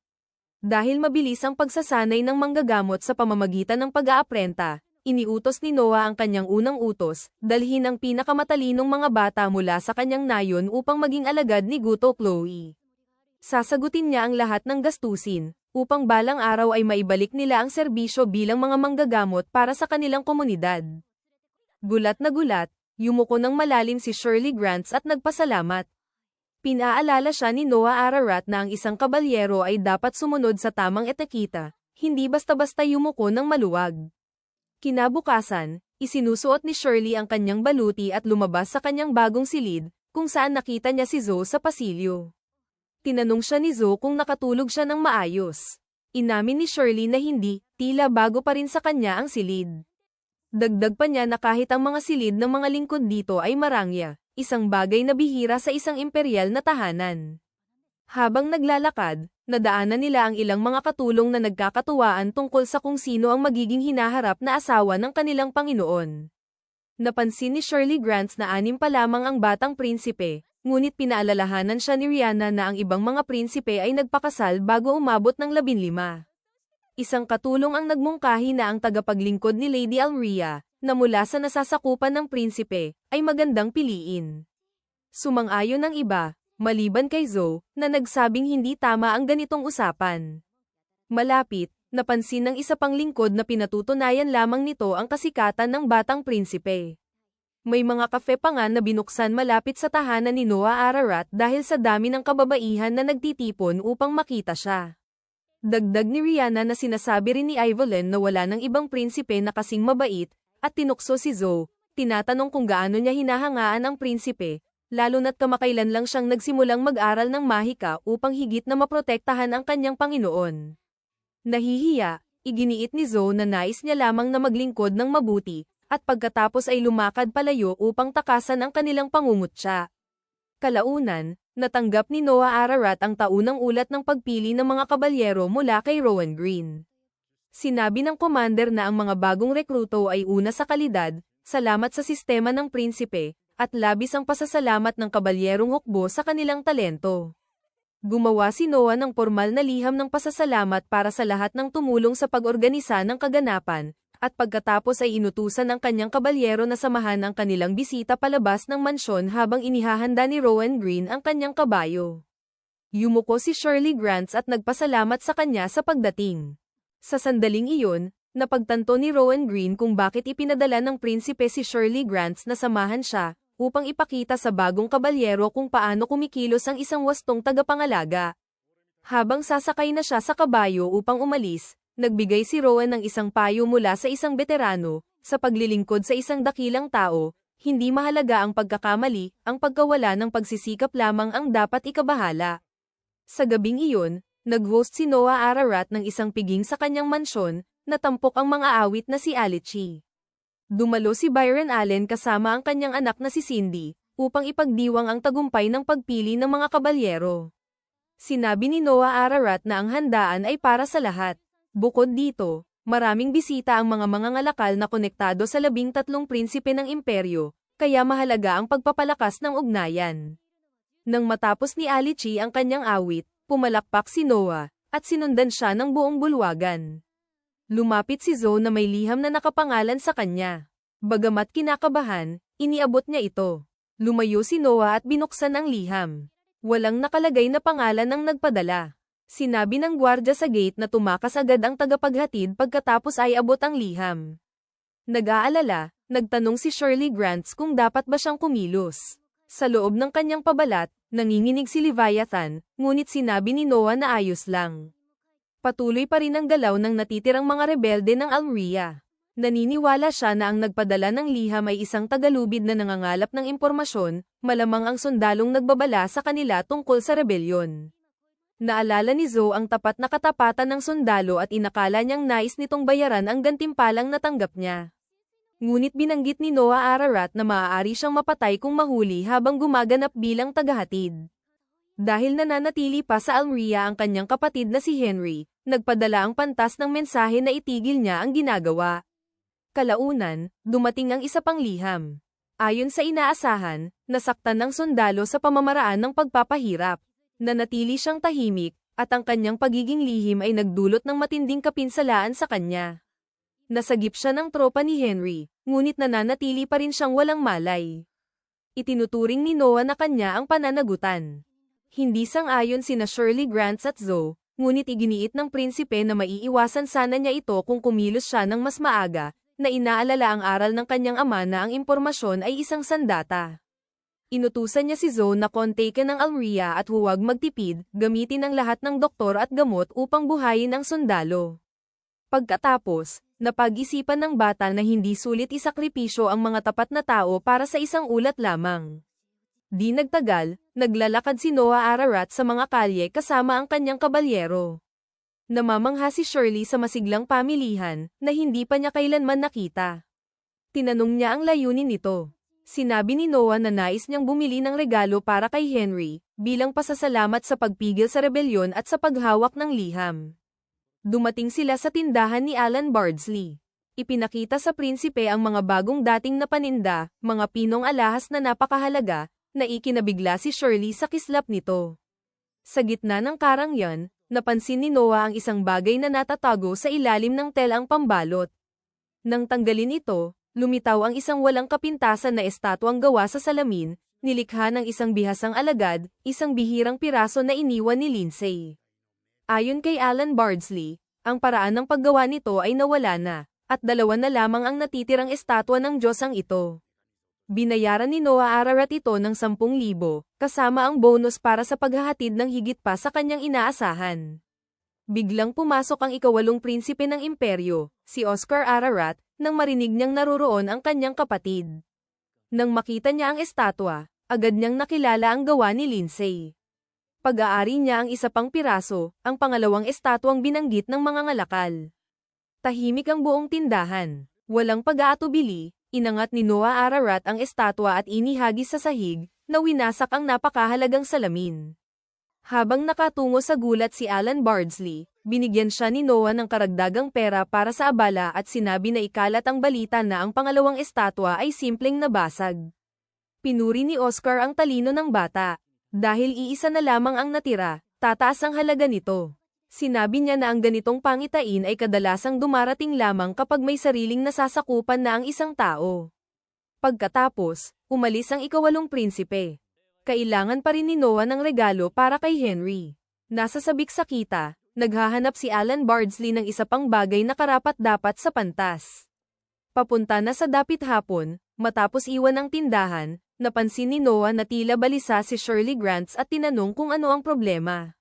Dahil mabilis ang pagsasanay ng manggagamot sa pamamagitan ng pag-aaprenta, iniutos ni Noah ang kanyang unang utos, dalhin ang pinakamatalinong mga bata mula sa kanyang nayon upang maging alagad ni Guto Chloe. Sasagutin niya ang lahat ng gastusin, upang balang araw ay maibalik nila ang serbisyo bilang mga manggagamot para sa kanilang komunidad. Gulat na gulat, yumuko ng malalim si Shirley Grants at nagpasalamat. Pinaalala siya ni Noah Ararat na ang isang kabalyero ay dapat sumunod sa tamang etiketa, hindi basta-basta yumuko ng maluwag. Kinabukasan, isinusuot ni Shirley ang kanyang baluti at lumabas sa kanyang bagong silid, kung saan nakita niya si Zoe sa pasilyo. Tinanong siya ni Zoe kung nakatulog siya ng maayos. Inamin ni Shirley na hindi, tila bago pa rin sa kanya ang silid. Dagdag pa niya na kahit ang mga silid ng mga lingkod dito ay marangya, isang bagay na bihira sa isang imperial na tahanan. Habang naglalakad, nadaanan nila ang ilang mga katulong na nagkakatuwaan tungkol sa kung sino ang magiging hinaharap na asawa ng kanilang Panginoon. Napansin ni Shirley Grants na 6 pa lamang ang batang prinsipe, ngunit pinaalalahanan siya ni Rihanna na ang ibang mga prinsipe ay nagpakasal bago umabot ng 15. Isang katulong ang nagmungkahi na ang tagapaglingkod ni Lady Alria, na mula sa nasasakupan ng prinsipe, ay magandang piliin. Sumang-ayon ang iba, maliban kay Zoe, na nagsabing hindi tama ang ganitong usapan. Malapit, napansin ng isa pang lingkod na pinatutunayan lamang nito ang kasikatan ng batang prinsipe. May mga kafe pa nga na binuksan malapit sa tahanan ni Noah Ararat dahil sa dami ng kababaihan na nagtitipon upang makita siya. Dagdag ni Rihanna na sinasabi rin ni Evelyn na wala ng ibang prinsipe na kasing mabait, at tinukso si Zoe, tinatanong kung gaano niya hinahangaan ang prinsipe, lalo na't kamakailan lang siyang nagsimulang mag-aral ng mahika upang higit na maprotektahan ang kanyang Panginoon. Nahihiya, iginiit ni Zoe na nais niya lamang na maglingkod ng mabuti, at pagkatapos ay lumakad palayo upang takasan ang kanilang pangungutya. Kalaunan, natanggap ni Noah Ararat ang taunang ulat ng pagpili ng mga kabalyero mula kay Rowan Green. Sinabi ng commander na ang mga bagong rekruto ay una sa kalidad, salamat sa sistema ng prinsipe, at labis ang pasasalamat ng kabalyerong hukbo sa kanilang talento. Gumawa si Noah ng formal na liham ng pasasalamat para sa lahat ng tumulong sa pag-organisa ng kaganapan, at pagkatapos ay inutusan ang kanyang kabalyero na samahan ang kanilang bisita palabas ng mansyon habang inihahanda ni Rowan Green ang kanyang kabayo. Yumuko si Shirley Grants at nagpasalamat sa kanya sa pagdating. Sa sandaling iyon, napagtanto ni Rowan Green kung bakit ipinadala ng prinsipe si Shirley Grants na samahan siya, upang ipakita sa bagong kabalyero kung paano kumikilos ang isang wastong tagapangalaga. Habang sasakay na siya sa kabayo upang umalis, nagbigay si Rowan ng isang payo mula sa isang veterano, sa paglilingkod sa isang dakilang tao, hindi mahalaga ang pagkakamali, ang pagkawala ng pagsisikap lamang ang dapat ikabahala. Sa gabing iyon, nag-host si Noah Ararat ng isang piging sa kanyang mansyon, na tampok ang mga awit na si Alichi. Dumalo si Byron Allen kasama ang kanyang anak na si Cindy, upang ipagdiwang ang tagumpay ng pagpili ng mga kabalyero. Sinabi ni Noah Ararat na ang handaan ay para sa lahat. Bukod dito, maraming bisita ang mga mangangalakal na konektado sa 13 prinsipe ng imperyo, kaya mahalaga ang pagpapalakas ng ugnayan. Nang matapos ni Alichi ang kanyang awit, pumalakpak si Noah, at sinundan siya ng buong bulwagan. Lumapit si Zoe na may liham na nakapangalan sa kanya. Bagamat kinakabahan, iniabot niya ito. Lumayo si Noah at binuksan ang liham. Walang nakalagay na pangalan ang nagpadala. Sinabi ng gwardya sa gate na tumakas agad ang tagapaghatid pagkatapos ay abot ang liham. Nag-aalala, nagtanong si Shirley Grants kung dapat ba siyang kumilos. Sa loob ng kanyang pabalat, nanginginig si Leviathan, ngunit sinabi ni Noah na ayos lang. Patuloy pa rin ang galaw ng natitirang mga rebelde ng Alria. Naniniwala siya na ang nagpadala ng liham ay isang tagalubid na nangangalap ng impormasyon, malamang ang sundalong nagbabala sa kanila tungkol sa rebelyon. Naalala ni Zoe ang tapat na katapatan ng sundalo at inakala niyang nais nitong bayaran ang gantimpalang natanggap niya. Ngunit binanggit ni Noah Ararat na maaari siyang mapatay kung mahuli habang gumaganap bilang tagahatid. Dahil nananatili pa sa Alria ang kanyang kapatid na si Henry, nagpadala ang pantas ng mensahe na itigil niya ang ginagawa. Kalaunan, dumating ang isa pang liham. Ayon sa inaasahan, nasaktan ng sundalo sa pamamaraan ng pagpapahirap. Nanatili siyang tahimik, at ang kanyang pagiging lihim ay nagdulot ng matinding kapinsalaan sa kanya. Nasagip siya ng tropa ni Henry, ngunit nananatili pa rin siyang walang malay. Itinuturing ni Noah na kanya ang pananagutan. Hindi sang-ayon sina Shirley Grants at Zoe, ngunit iginiit ng prinsipe na maiiwasan sana niya ito kung kumilos siya ng mas maaga, na inaalala ang aral ng kanyang ama na ang impormasyon ay isang sandata. Inutusan niya si Zoe na kontakin ng Alria at huwag magtipid, gamitin ang lahat ng doktor at gamot upang buhayin ang sundalo. Pagkatapos, napag-isipan ng bata na hindi sulit isakripisyo ang mga tapat na tao para sa isang ulat lamang. Di nagtagal, naglalakad si Noah Ararat sa mga kalye kasama ang kanyang kabalyero. Namamangha si Shirley sa masiglang pamilihan na hindi pa niya kailanman nakita. Tinanong niya ang layunin nito. Sinabi ni Noah na nais niyang bumili ng regalo para kay Henry, bilang pasasalamat sa pagpigil sa rebelyon at sa paghawak ng liham. Dumating sila sa tindahan ni Alan Bardsley. Ipinakita sa prinsipe ang mga bagong dating na paninda, mga pinong alahas na napakahalaga, na ikinabigla si Shirley sa kislap nito. Sa gitna ng karangyan, napansin ni Noah ang isang bagay na natatago sa ilalim ng telang pambalot. Nang tanggalin ito, lumitaw ang isang walang kapintasan na estatwang gawa sa salamin, nilikha ng isang bihasang alagad, isang bihirang piraso na iniwan ni Lindsay. Ayon kay Alan Bardsley, ang paraan ng paggawa nito ay nawala na, at dalawa na lamang ang natitirang estatwa ng Diyosang ito. Binayaran ni Noah Ararat ito ng 10,000, kasama ang bonus para sa paghahatid ng higit pa sa kanyang inaasahan. Biglang pumasok ang ikawalong prinsipe ng imperyo, si Oscar Ararat, nang marinig niyang naroroon ang kanyang kapatid. Nang makita niya ang estatwa, agad niyang nakilala ang gawa ni Lindsay. Pag-aari niya ang isa pang piraso, ang pangalawang estatwang binanggit ng mga ngalakal. Tahimik ang buong tindahan. Walang pag-aatubili, inangat ni Noah Ararat ang estatwa at inihagis sa sahig, na winasak ang napakahalagang salamin. Habang nakatungo sa gulat si Alan Bardsley, binigyan siya ni Noah ng karagdagang pera para sa abala at sinabi na ikalat ang balita na ang pangalawang estatwa ay simpleng nabasag. Pinuri ni Oscar ang talino ng bata. Dahil iisa na lamang ang natira, tataas ang halaga nito. Sinabi niya na ang ganitong pangitain ay kadalasang dumarating lamang kapag may sariling nasasakupan na ang isang tao. Pagkatapos, umalis ang ikawalong prinsipe. Kailangan pa rin ni Noah ng regalo para kay Henry. Nasa sabik sa kita, naghahanap si Alan Bardsley ng isa pang bagay na karapat-dapat sa pantas. Papunta na sa dapit hapon, matapos iwan ang tindahan, napansin ni Noah na tila balisa si Shirley Grants at tinanong kung ano ang problema.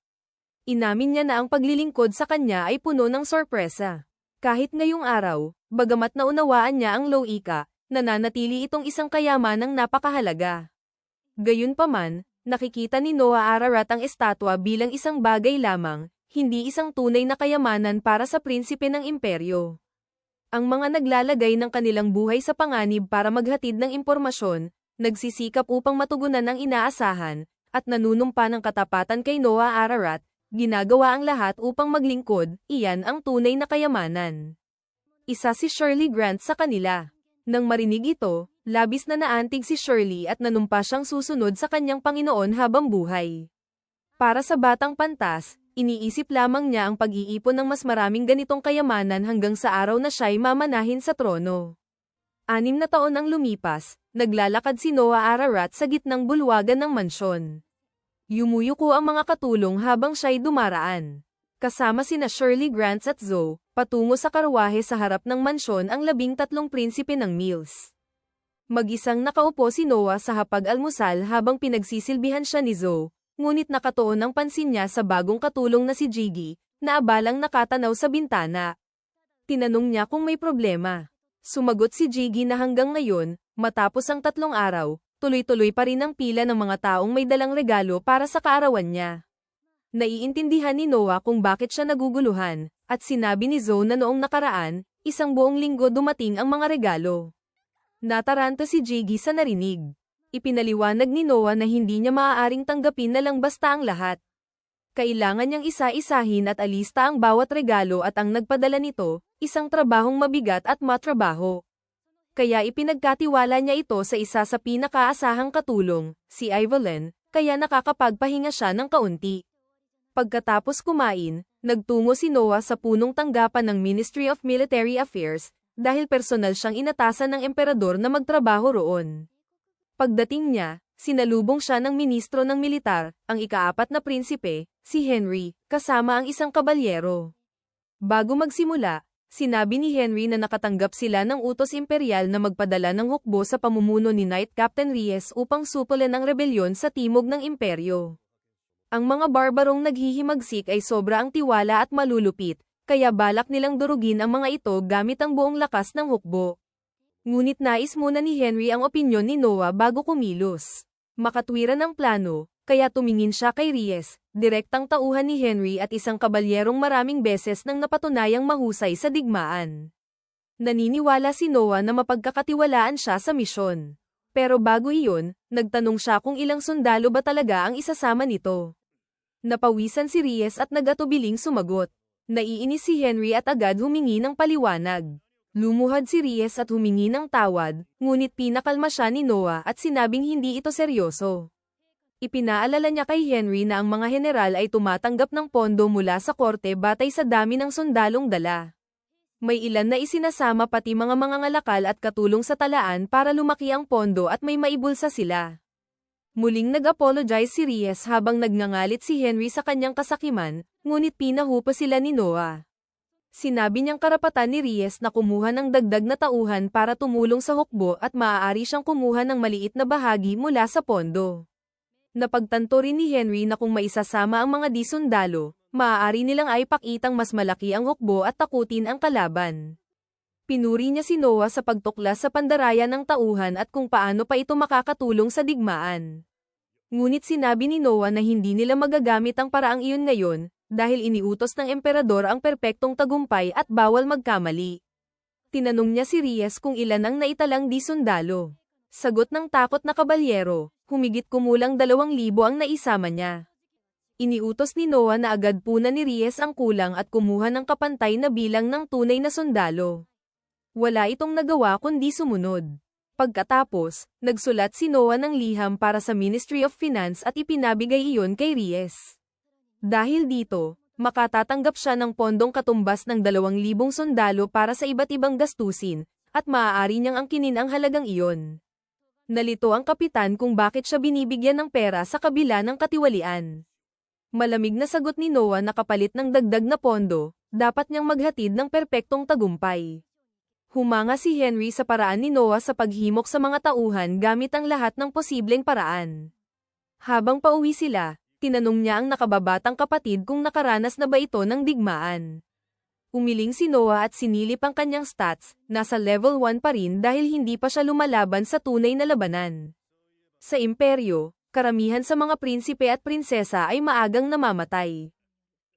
Inamin niya na ang paglilingkod sa kanya ay puno ng sorpresa. Kahit ngayong araw, bagamat naunawaan niya ang loika, nananatili itong isang kayamanang napakahalaga. Gayunpaman, nakikita ni Noah Ararat ang estatwa bilang isang bagay lamang, hindi isang tunay na kayamanan para sa prinsipe ng imperyo. Ang mga naglalagay ng kanilang buhay sa panganib para maghatid ng impormasyon, nagsisikap upang matugunan ang inaasahan, at nanunumpa ng katapatan kay Noah Ararat, ginagawa ang lahat upang maglingkod, iyan ang tunay na kayamanan. Isa si Shirley Grant sa kanila. Nang marinig ito, labis na naantig si Shirley at nanumpa siyang susunod sa kanyang Panginoon habang buhay. Para sa batang pantas, iniisip lamang niya ang pag-iipon ng mas maraming ganitong kayamanan hanggang sa araw na siya'y mamanahin sa trono. 6 na taon ang lumipas, naglalakad si Noah Ararat sa gitnang bulwagan ng mansyon. Yumuyuko ang mga katulong habang siya'y dumaraan. Kasama sina Shirley Grants at Zoe, patungo sa karwahe sa harap ng mansyon ang 13 prinsipe ng Mills. Mag-isang nakaupo si Noah sa hapag-almusal habang pinagsisilbihan siya ni Zoe, ngunit nakatuon ang pansin niya sa bagong katulong na si Jiggy, na abalang nakatanaw sa bintana. Tinanong niya kung may problema. Sumagot si Jiggy na hanggang ngayon, matapos ang 3 araw, tuloy-tuloy pa rin ang pila ng mga taong may dalang regalo para sa kaarawan niya. Naiintindihan ni Noah kung bakit siya naguguluhan, at sinabi ni Zoe na noong nakaraan, isang buong linggo dumating ang mga regalo. Nataranta si Jiggy sa narinig. Ipinaliwanag ni Noah na hindi niya maaaring tanggapin na lang basta ang lahat. Kailangan niyang isa-isahin at alista ang bawat regalo at ang nagpadala nito, isang trabahong mabigat at matrabaho. Kaya ipinagkatiwala niya ito sa isa sa pinakaasahang katulong, si Evelyn, kaya nakakapagpahinga siya ng kaunti. Pagkatapos kumain, nagtungo si Noah sa punong tanggapan ng Ministry of Military Affairs, dahil personal siyang inatasan ng emperador na magtrabaho roon. Pagdating niya, sinalubong siya ng ministro ng militar, ang ika-4 na prinsipe, si Henry, kasama ang isang kabalyero. Bago magsimula, sinabi ni Henry na nakatanggap sila ng utos imperial na magpadala ng hukbo sa pamumuno ni Knight Captain Reyes upang supulan ang rebelyon sa timog ng imperyo. Ang mga barbarong naghihimagsik ay sobra ang tiwala at malulupit, kaya balak nilang durugin ang mga ito gamit ang buong lakas ng hukbo. Ngunit nais muna ni Henry ang opinyon ni Noah bago kumilos. Makatwiran ang plano, kaya tumingin siya kay Reyes, direktang tauhan ni Henry at isang kabalyerong maraming beses nang napatunayang mahusay sa digmaan. Naniniwala si Noah na mapagkakatiwalaan siya sa misyon. Pero bago iyon, nagtanong siya kung ilang sundalo ba talaga ang isasama nito. Napawisan si Reyes at nag-atubiling sumagot. Naiinis si Henry at agad humingi ng paliwanag. Lumuhad si Reyes at humingi ng tawad, ngunit pinakalma siya ni Noah at sinabing hindi ito seryoso. Ipinaalala niya kay Henry na ang mga general ay tumatanggap ng pondo mula sa korte batay sa dami ng sundalong dala. May ilan na isinasama pati mga mangangalakal at katulong sa talaan para lumaki ang pondo at may maibulsa sila. Muling nag-apologize si Reyes habang nagngangalit si Henry sa kanyang kasakiman, ngunit pinahupa sila ni Noah. Sinabi niyang karapatan ni Reyes na kumuha ng dagdag na tauhan para tumulong sa hukbo at maaari siyang kumuha ng maliit na bahagi mula sa pondo. Napagtanto rin ni Henry na kung maisasama ang mga disundalo, maaari nilang ay pakitang mas malaki ang hukbo at takutin ang kalaban. Pinuri niya si Noah sa pagtuklas sa pandaraya ng tauhan at kung paano pa ito makakatulong sa digmaan. Ngunit sinabi ni Noah na hindi nila magagamit ang paraang iyon ngayon, dahil iniutos ng emperador ang perpektong tagumpay at bawal magkamali. Tinanong niya si Reyes kung ilan ang naitalang disundalo. Sagot ng takot na kabalyero, humigit kumulang 2,000 ang naisama niya. Iniutos ni Noah na agad punan ni Reyes ang kulang at kumuha ng kapantay na bilang ng tunay na sundalo. Wala itong nagawa kundi sumunod. Pagkatapos, nagsulat si Noah ng liham para sa Ministry of Finance at ipinabigay iyon kay Reyes. Dahil dito, makatatanggap siya ng pondong katumbas ng 2,000 sundalo para sa iba't ibang gastusin, at maaari niyang angkinin ang halagang iyon. Nalito ang kapitan kung bakit siya binibigyan ng pera sa kabila ng katiwalian. Malamig na sagot ni Noah na kapalit ng dagdag na pondo, dapat niyang maghatid ng perpektong tagumpay. Humanga si Henry sa paraan ni Noah sa paghimok sa mga tauhan gamit ang lahat ng posibleng paraan. Habang pauwi sila, tinanong niya ang nakababatang kapatid kung nakaranas na ba ito ng digmaan. Umiling si Noah at sinilip ang kanyang stats, nasa level 1 pa rin dahil hindi pa siya lumalaban sa tunay na labanan. Sa imperyo, karamihan sa mga prinsipe at prinsesa ay maagang namamatay.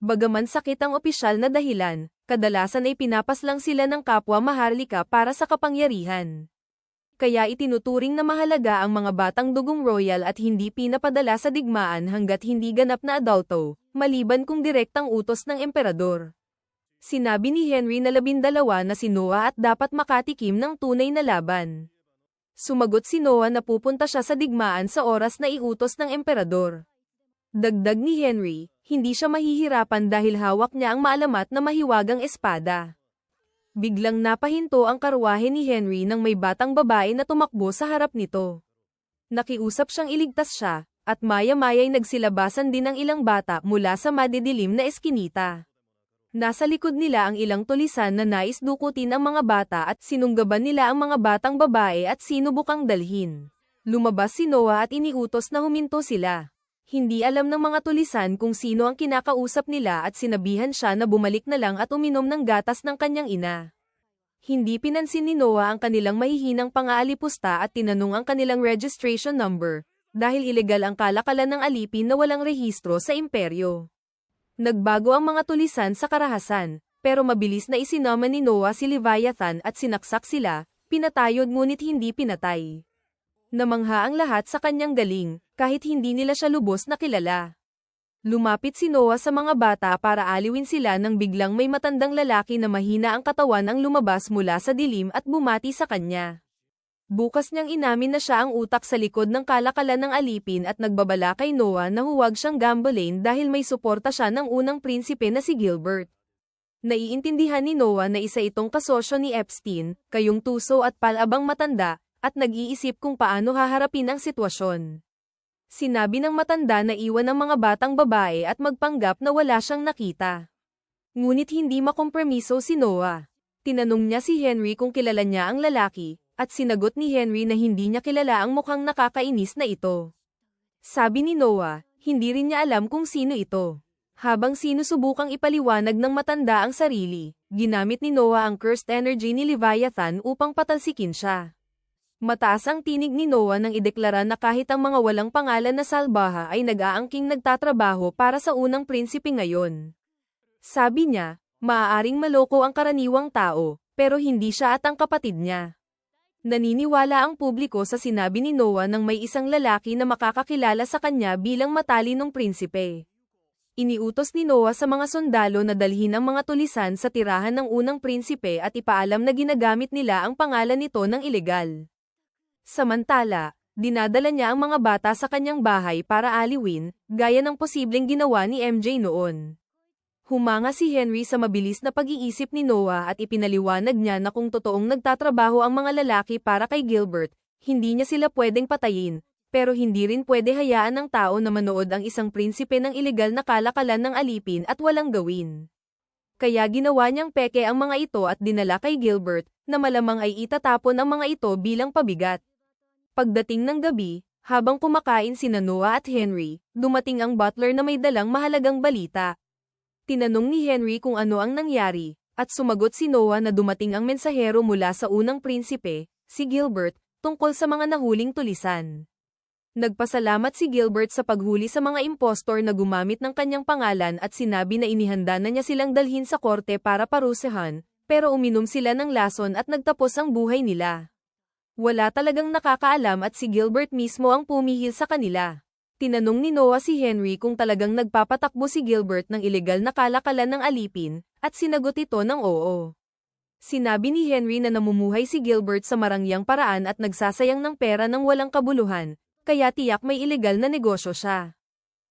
Bagaman sakit ang opisyal na dahilan, kadalasan ay pinapaslang sila ng kapwa maharlika para sa kapangyarihan. Kaya itinuturing na mahalaga ang mga batang dugong royal at hindi pinapadala sa digmaan hanggat hindi ganap na adulto, maliban kung direktang utos ng emperador. Sinabi ni Henry na 12 na si Noah at dapat makatikim ng tunay na laban. Sumagot si Noah na pupunta siya sa digmaan sa oras na iutos ng emperador. Dagdag ni Henry, hindi siya mahihirapan dahil hawak niya ang maalamat na mahiwagang espada. Biglang napahinto ang karwahe ni Henry nang may batang babae na tumakbo sa harap nito. Nakiusap siyang iligtas siya, at maya-maya'y nagsilabasan din ang ilang bata mula sa madidilim na eskinita. Nasa likod nila ang ilang tulisan na nais dukutin ang mga bata at sinunggaban nila ang mga batang babae at sinubukang dalhin. Lumabas si Noah at iniutos na huminto sila. Hindi alam ng mga tulisan kung sino ang kinakausap nila at sinabihan siya na bumalik na lang at uminom ng gatas ng kanyang ina. Hindi pinansin ni Noah ang kanilang mahihinang pangaalipusta at tinanong ang kanilang registration number, dahil ilegal ang kalakalan ng alipin na walang rehistro sa imperyo. Nagbago ang mga tulisan sa karahasan, pero mabilis na isinama ni Noah si Leviathan at sinaksak sila, pinatayod ngunit hindi pinatay. Namangha ang lahat sa kanyang galing, kahit hindi nila siya lubos na kilala. Lumapit si Noah sa mga bata para aliwin sila nang biglang may matandang lalaki na mahina ang katawan ang lumabas mula sa dilim at bumati sa kanya. Bukas niyang inamin na siya ang utak sa likod ng kalakalan ng alipin at nagbabala kay Noah na huwag siyang gambolain dahil may suporta siya ng unang prinsipe na si Gilbert. Naiintindihan ni Noah na isa itong kasosyo ni Epstein, kayong tuso at palabang matanda, at nag-iisip kung paano haharapin ang sitwasyon. Sinabi ng matanda na iwan ang mga batang babae at magpanggap na wala siyang nakita. Ngunit hindi makompromiso si Noah. Tinanong niya si Henry kung kilala niya ang lalaki, at sinagot ni Henry na hindi niya kilala ang mukhang nakakainis na ito. Sabi ni Noah, hindi rin niya alam kung sino ito. Habang sinusubukang ipaliwanag ng matanda ang sarili, ginamit ni Noah ang cursed energy ni Leviathan upang patalsikin siya. Mataas ang tinig ni Noah nang ideklara na kahit ang mga walang pangalan na salbaha ay nag-aangking nagtatrabaho para sa unang prinsipe ngayon. Sabi niya, maaaring maloko ang karaniwang tao, pero hindi siya at ang kapatid niya. Naniniwala ang publiko sa sinabi ni Noah nang may isang lalaki na makakakilala sa kanya bilang matalinong prinsipe. Iniutos ni Noah sa mga sundalo na dalhin ang mga tulisan sa tirahan ng unang prinsipe at ipaalam na ginagamit nila ang pangalan nito ng ilegal. Samantala, dinadala niya ang mga bata sa kanyang bahay para aliwin, gaya ng posibleng ginawa ni MJ noon. Humanga si Henry sa mabilis na pag-iisip ni Noah at ipinaliwanag niya na kung totoong nagtatrabaho ang mga lalaki para kay Gilbert, hindi niya sila pwedeng patayin. Pero hindi rin pwede hayaan ng tao na manood ang isang prinsipe ng ilegal na kalakalan ng alipin at walang gawin. Kaya ginawa niyang peke ang mga ito at dinala kay Gilbert, na malamang ay itatapon ang mga ito bilang pabigat. Pagdating ng gabi, habang kumakain sina Noah at Henry, dumating ang butler na may dalang mahalagang balita. Tinanong ni Henry kung ano ang nangyari, at sumagot si Noah na dumating ang mensahero mula sa unang prinsipe, si Gilbert, tungkol sa mga nahuling tulisan. Nagpasalamat si Gilbert sa paghuli sa mga impostor na gumamit ng kanyang pangalan at sinabi na inihanda na niya silang dalhin sa korte para parusahan, pero uminom sila ng lason at nagtapos ang buhay nila. Wala talagang nakakaalam at si Gilbert mismo ang pumihil sa kanila. Tinanong ni Noah si Henry kung talagang nagpapatakbo si Gilbert ng ilegal na kalakalan ng alipin, at sinagot ito ng oo. Sinabi ni Henry na namumuhay si Gilbert sa marangyang paraan at nagsasayang ng pera ng walang kabuluhan, kaya tiyak may ilegal na negosyo siya.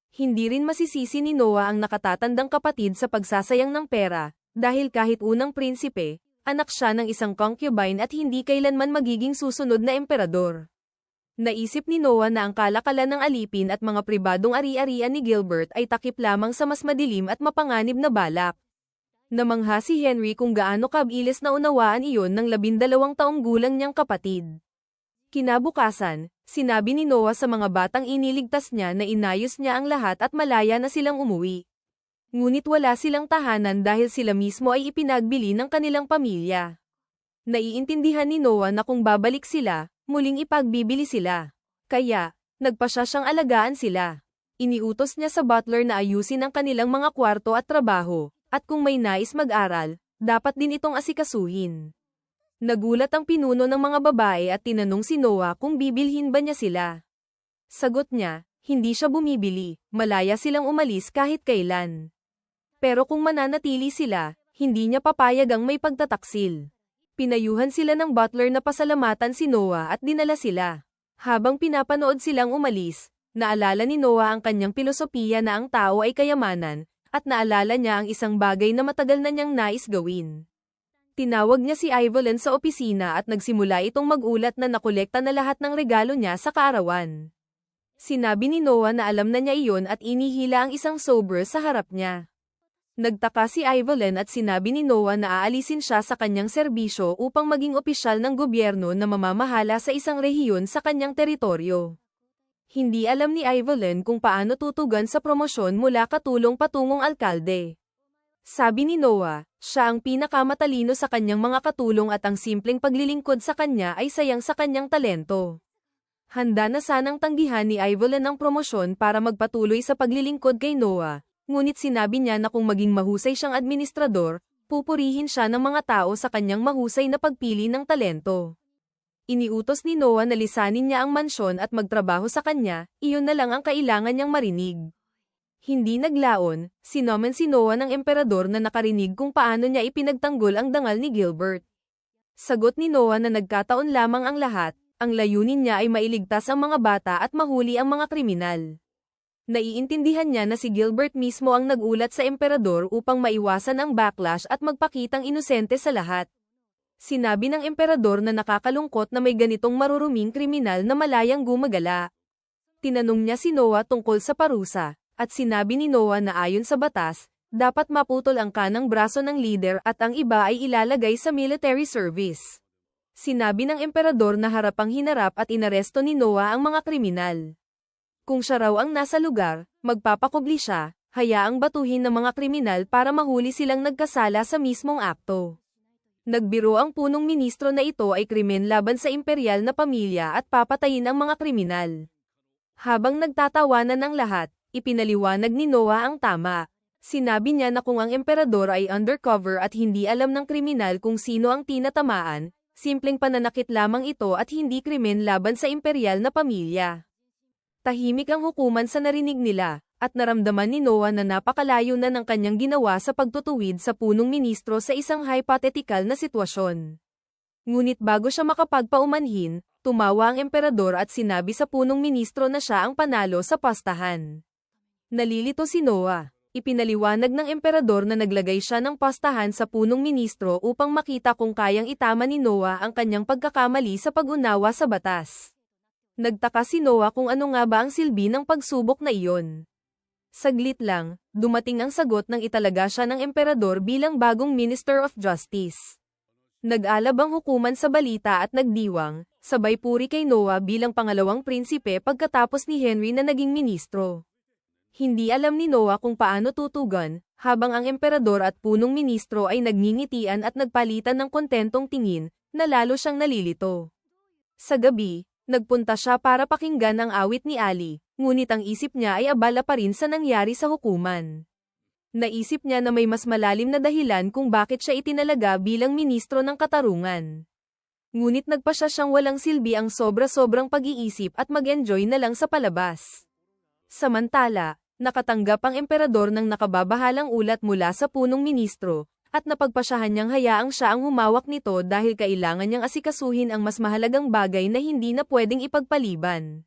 Hindi rin masisisi ni Noah ang nakatatandang kapatid sa pagsasayang ng pera, dahil kahit unang prinsipe, anak siya ng isang concubine at hindi kailanman magiging susunod na emperador. Naisip ni Noah na ang kalakalan ng alipin at mga pribadong ari-arian ni Gilbert ay takip lamang sa mas madilim at mapanganib na balak. Namangha si Henry kung gaano kabilis na unawaan iyon ng 12 taong gulang niyang kapatid. Kinabukasan, sinabi ni Noah sa mga batang iniligtas niya na inayos niya ang lahat at malaya na silang umuwi. Ngunit wala silang tahanan dahil sila mismo ay ipinagbili ng kanilang pamilya. Naiintindihan ni Noah na kung babalik sila, muling ipagbibili sila. Kaya, nagpasya siyang alagaan sila. Iniutos niya sa butler na ayusin ang kanilang mga kwarto at trabaho, at kung may nais mag-aral, dapat din itong asikasuhin. Nagulat ang pinuno ng mga babae at tinanong si Noah kung bibilhin ba niya sila. Sagot niya, hindi siya bumibili, malaya silang umalis kahit kailan. Pero kung mananatili sila, hindi niya papayag ang may pagtataksil. Pinayuhan sila ng butler na pasalamatan si Noah at dinala sila. Habang pinapanood silang umalis, naalala ni Noah ang kanyang pilosopiya na ang tao ay kayamanan, at naalala niya ang isang bagay na matagal na niyang nais gawin. Tinawag niya si Evelyn sa opisina at nagsimula itong magulat na nakolekta na lahat ng regalo niya sa kaarawan. Sinabi ni Noah na alam na niya iyon at inihila ang isang sobre sa harap niya. Nagtaka si Evelyn at sinabi ni Noah na aalisin siya sa kanyang serbisyo upang maging opisyal ng gobyerno na mamamahala sa isang rehiyon sa kanyang teritoryo. Hindi alam ni Evelyn kung paano tutugan sa promosyon mula katulong patungong alkalde. Sabi ni Noah, siya ang pinakamatalino sa kanyang mga katulong at ang simpleng paglilingkod sa kanya ay sayang sa kanyang talento. Handa na sanang tanggihan ni Evelyn ang promosyon para magpatuloy sa paglilingkod kay Noah, ngunit sinabi niya na kung maging mahusay siyang administrador, pupurihin siya ng mga tao sa kanyang mahusay na pagpili ng talento. Iniutos ni Noah na lisanin niya ang mansyon at magtrabaho sa kanya, iyon na lang ang kailangan niyang marinig. Hindi naglaon, sinomen si Noah ng emperador na nakarinig kung paano niya ipinagtanggol ang dangal ni Gilbert. Sagot ni Noah na nagkataon lamang ang lahat, ang layunin niya ay mailigtas ang mga bata at mahuli ang mga kriminal. Naiintindihan niya na si Gilbert mismo ang nagulat sa emperador upang maiwasan ang backlash at magpakitang inosente sa lahat. Sinabi ng emperador na nakakalungkot na may ganitong maruruming kriminal na malayang gumagala. Tinanong niya si Noah tungkol sa parusa. At sinabi ni Noah na ayon sa batas, dapat maputol ang kanang braso ng leader at ang iba ay ilalagay sa military service. Sinabi ng emperador na harapang hinarap at inaresto ni Noah ang mga kriminal. Kung siya raw ang nasa lugar, magpapakubli siya, hayaang batuhin ng mga kriminal para mahuli silang nagkasala sa mismong akto. Nagbiro ang punong ministro na ito ay krimen laban sa imperial na pamilya at papatayin ang mga kriminal. Habang nagtatawanan ang lahat, ipinaliwanag ni Noah ang tama. Sinabi niya na kung ang emperador ay undercover at hindi alam ng kriminal kung sino ang tinatamaan, simpleng pananakit lamang ito at hindi krimen laban sa imperial na pamilya. Tahimik ang hukuman sa narinig nila, at naramdaman ni Noah na napakalayo na ng kanyang ginawa sa pagtutuwid sa punong ministro sa isang hypothetical na sitwasyon. Ngunit bago siya makapagpaumanhin, tumawa ang emperador at sinabi sa punong ministro na siya ang panalo sa pastahan. Nalilito si Noah. Ipinaliwanag ng emperador na naglagay siya ng pastahan sa punong ministro upang makita kung kayang itama ni Noah ang kanyang pagkakamali sa pag-unawa sa batas. Nagtaka si Noah kung ano nga ba ang silbi ng pagsubok na iyon. Saglit lang, dumating ang sagot nang italaga siya ng emperador bilang bagong Minister of Justice. Nag-alab ang hukuman sa balita at nagdiwang, sabay puri kay Noah bilang pangalawang prinsipe pagkatapos ni Henry na naging ministro. Hindi alam ni Noah kung paano tutugan, habang ang emperador at punong ministro ay nagngingitian at nagpalitan ng kontentong tingin, na lalo siyang nalilito. Sa gabi, nagpunta siya para pakinggan ang awit ni Ali, ngunit ang isip niya ay abala pa rin sa nangyari sa hukuman. Naisip niya na may mas malalim na dahilan kung bakit siya itinalaga bilang ministro ng katarungan. Ngunit nagpasya siyang walang silbi ang sobra-sobrang pag-iisip at mag-enjoy na lang sa palabas. Samantala, nakatanggap ang emperador ng nakababahalang ulat mula sa punong ministro, at napagpasyahan niyang hayaang siya ang humawak nito dahil kailangan niyang asikasuhin ang mas mahalagang bagay na hindi na pwedeng ipagpaliban.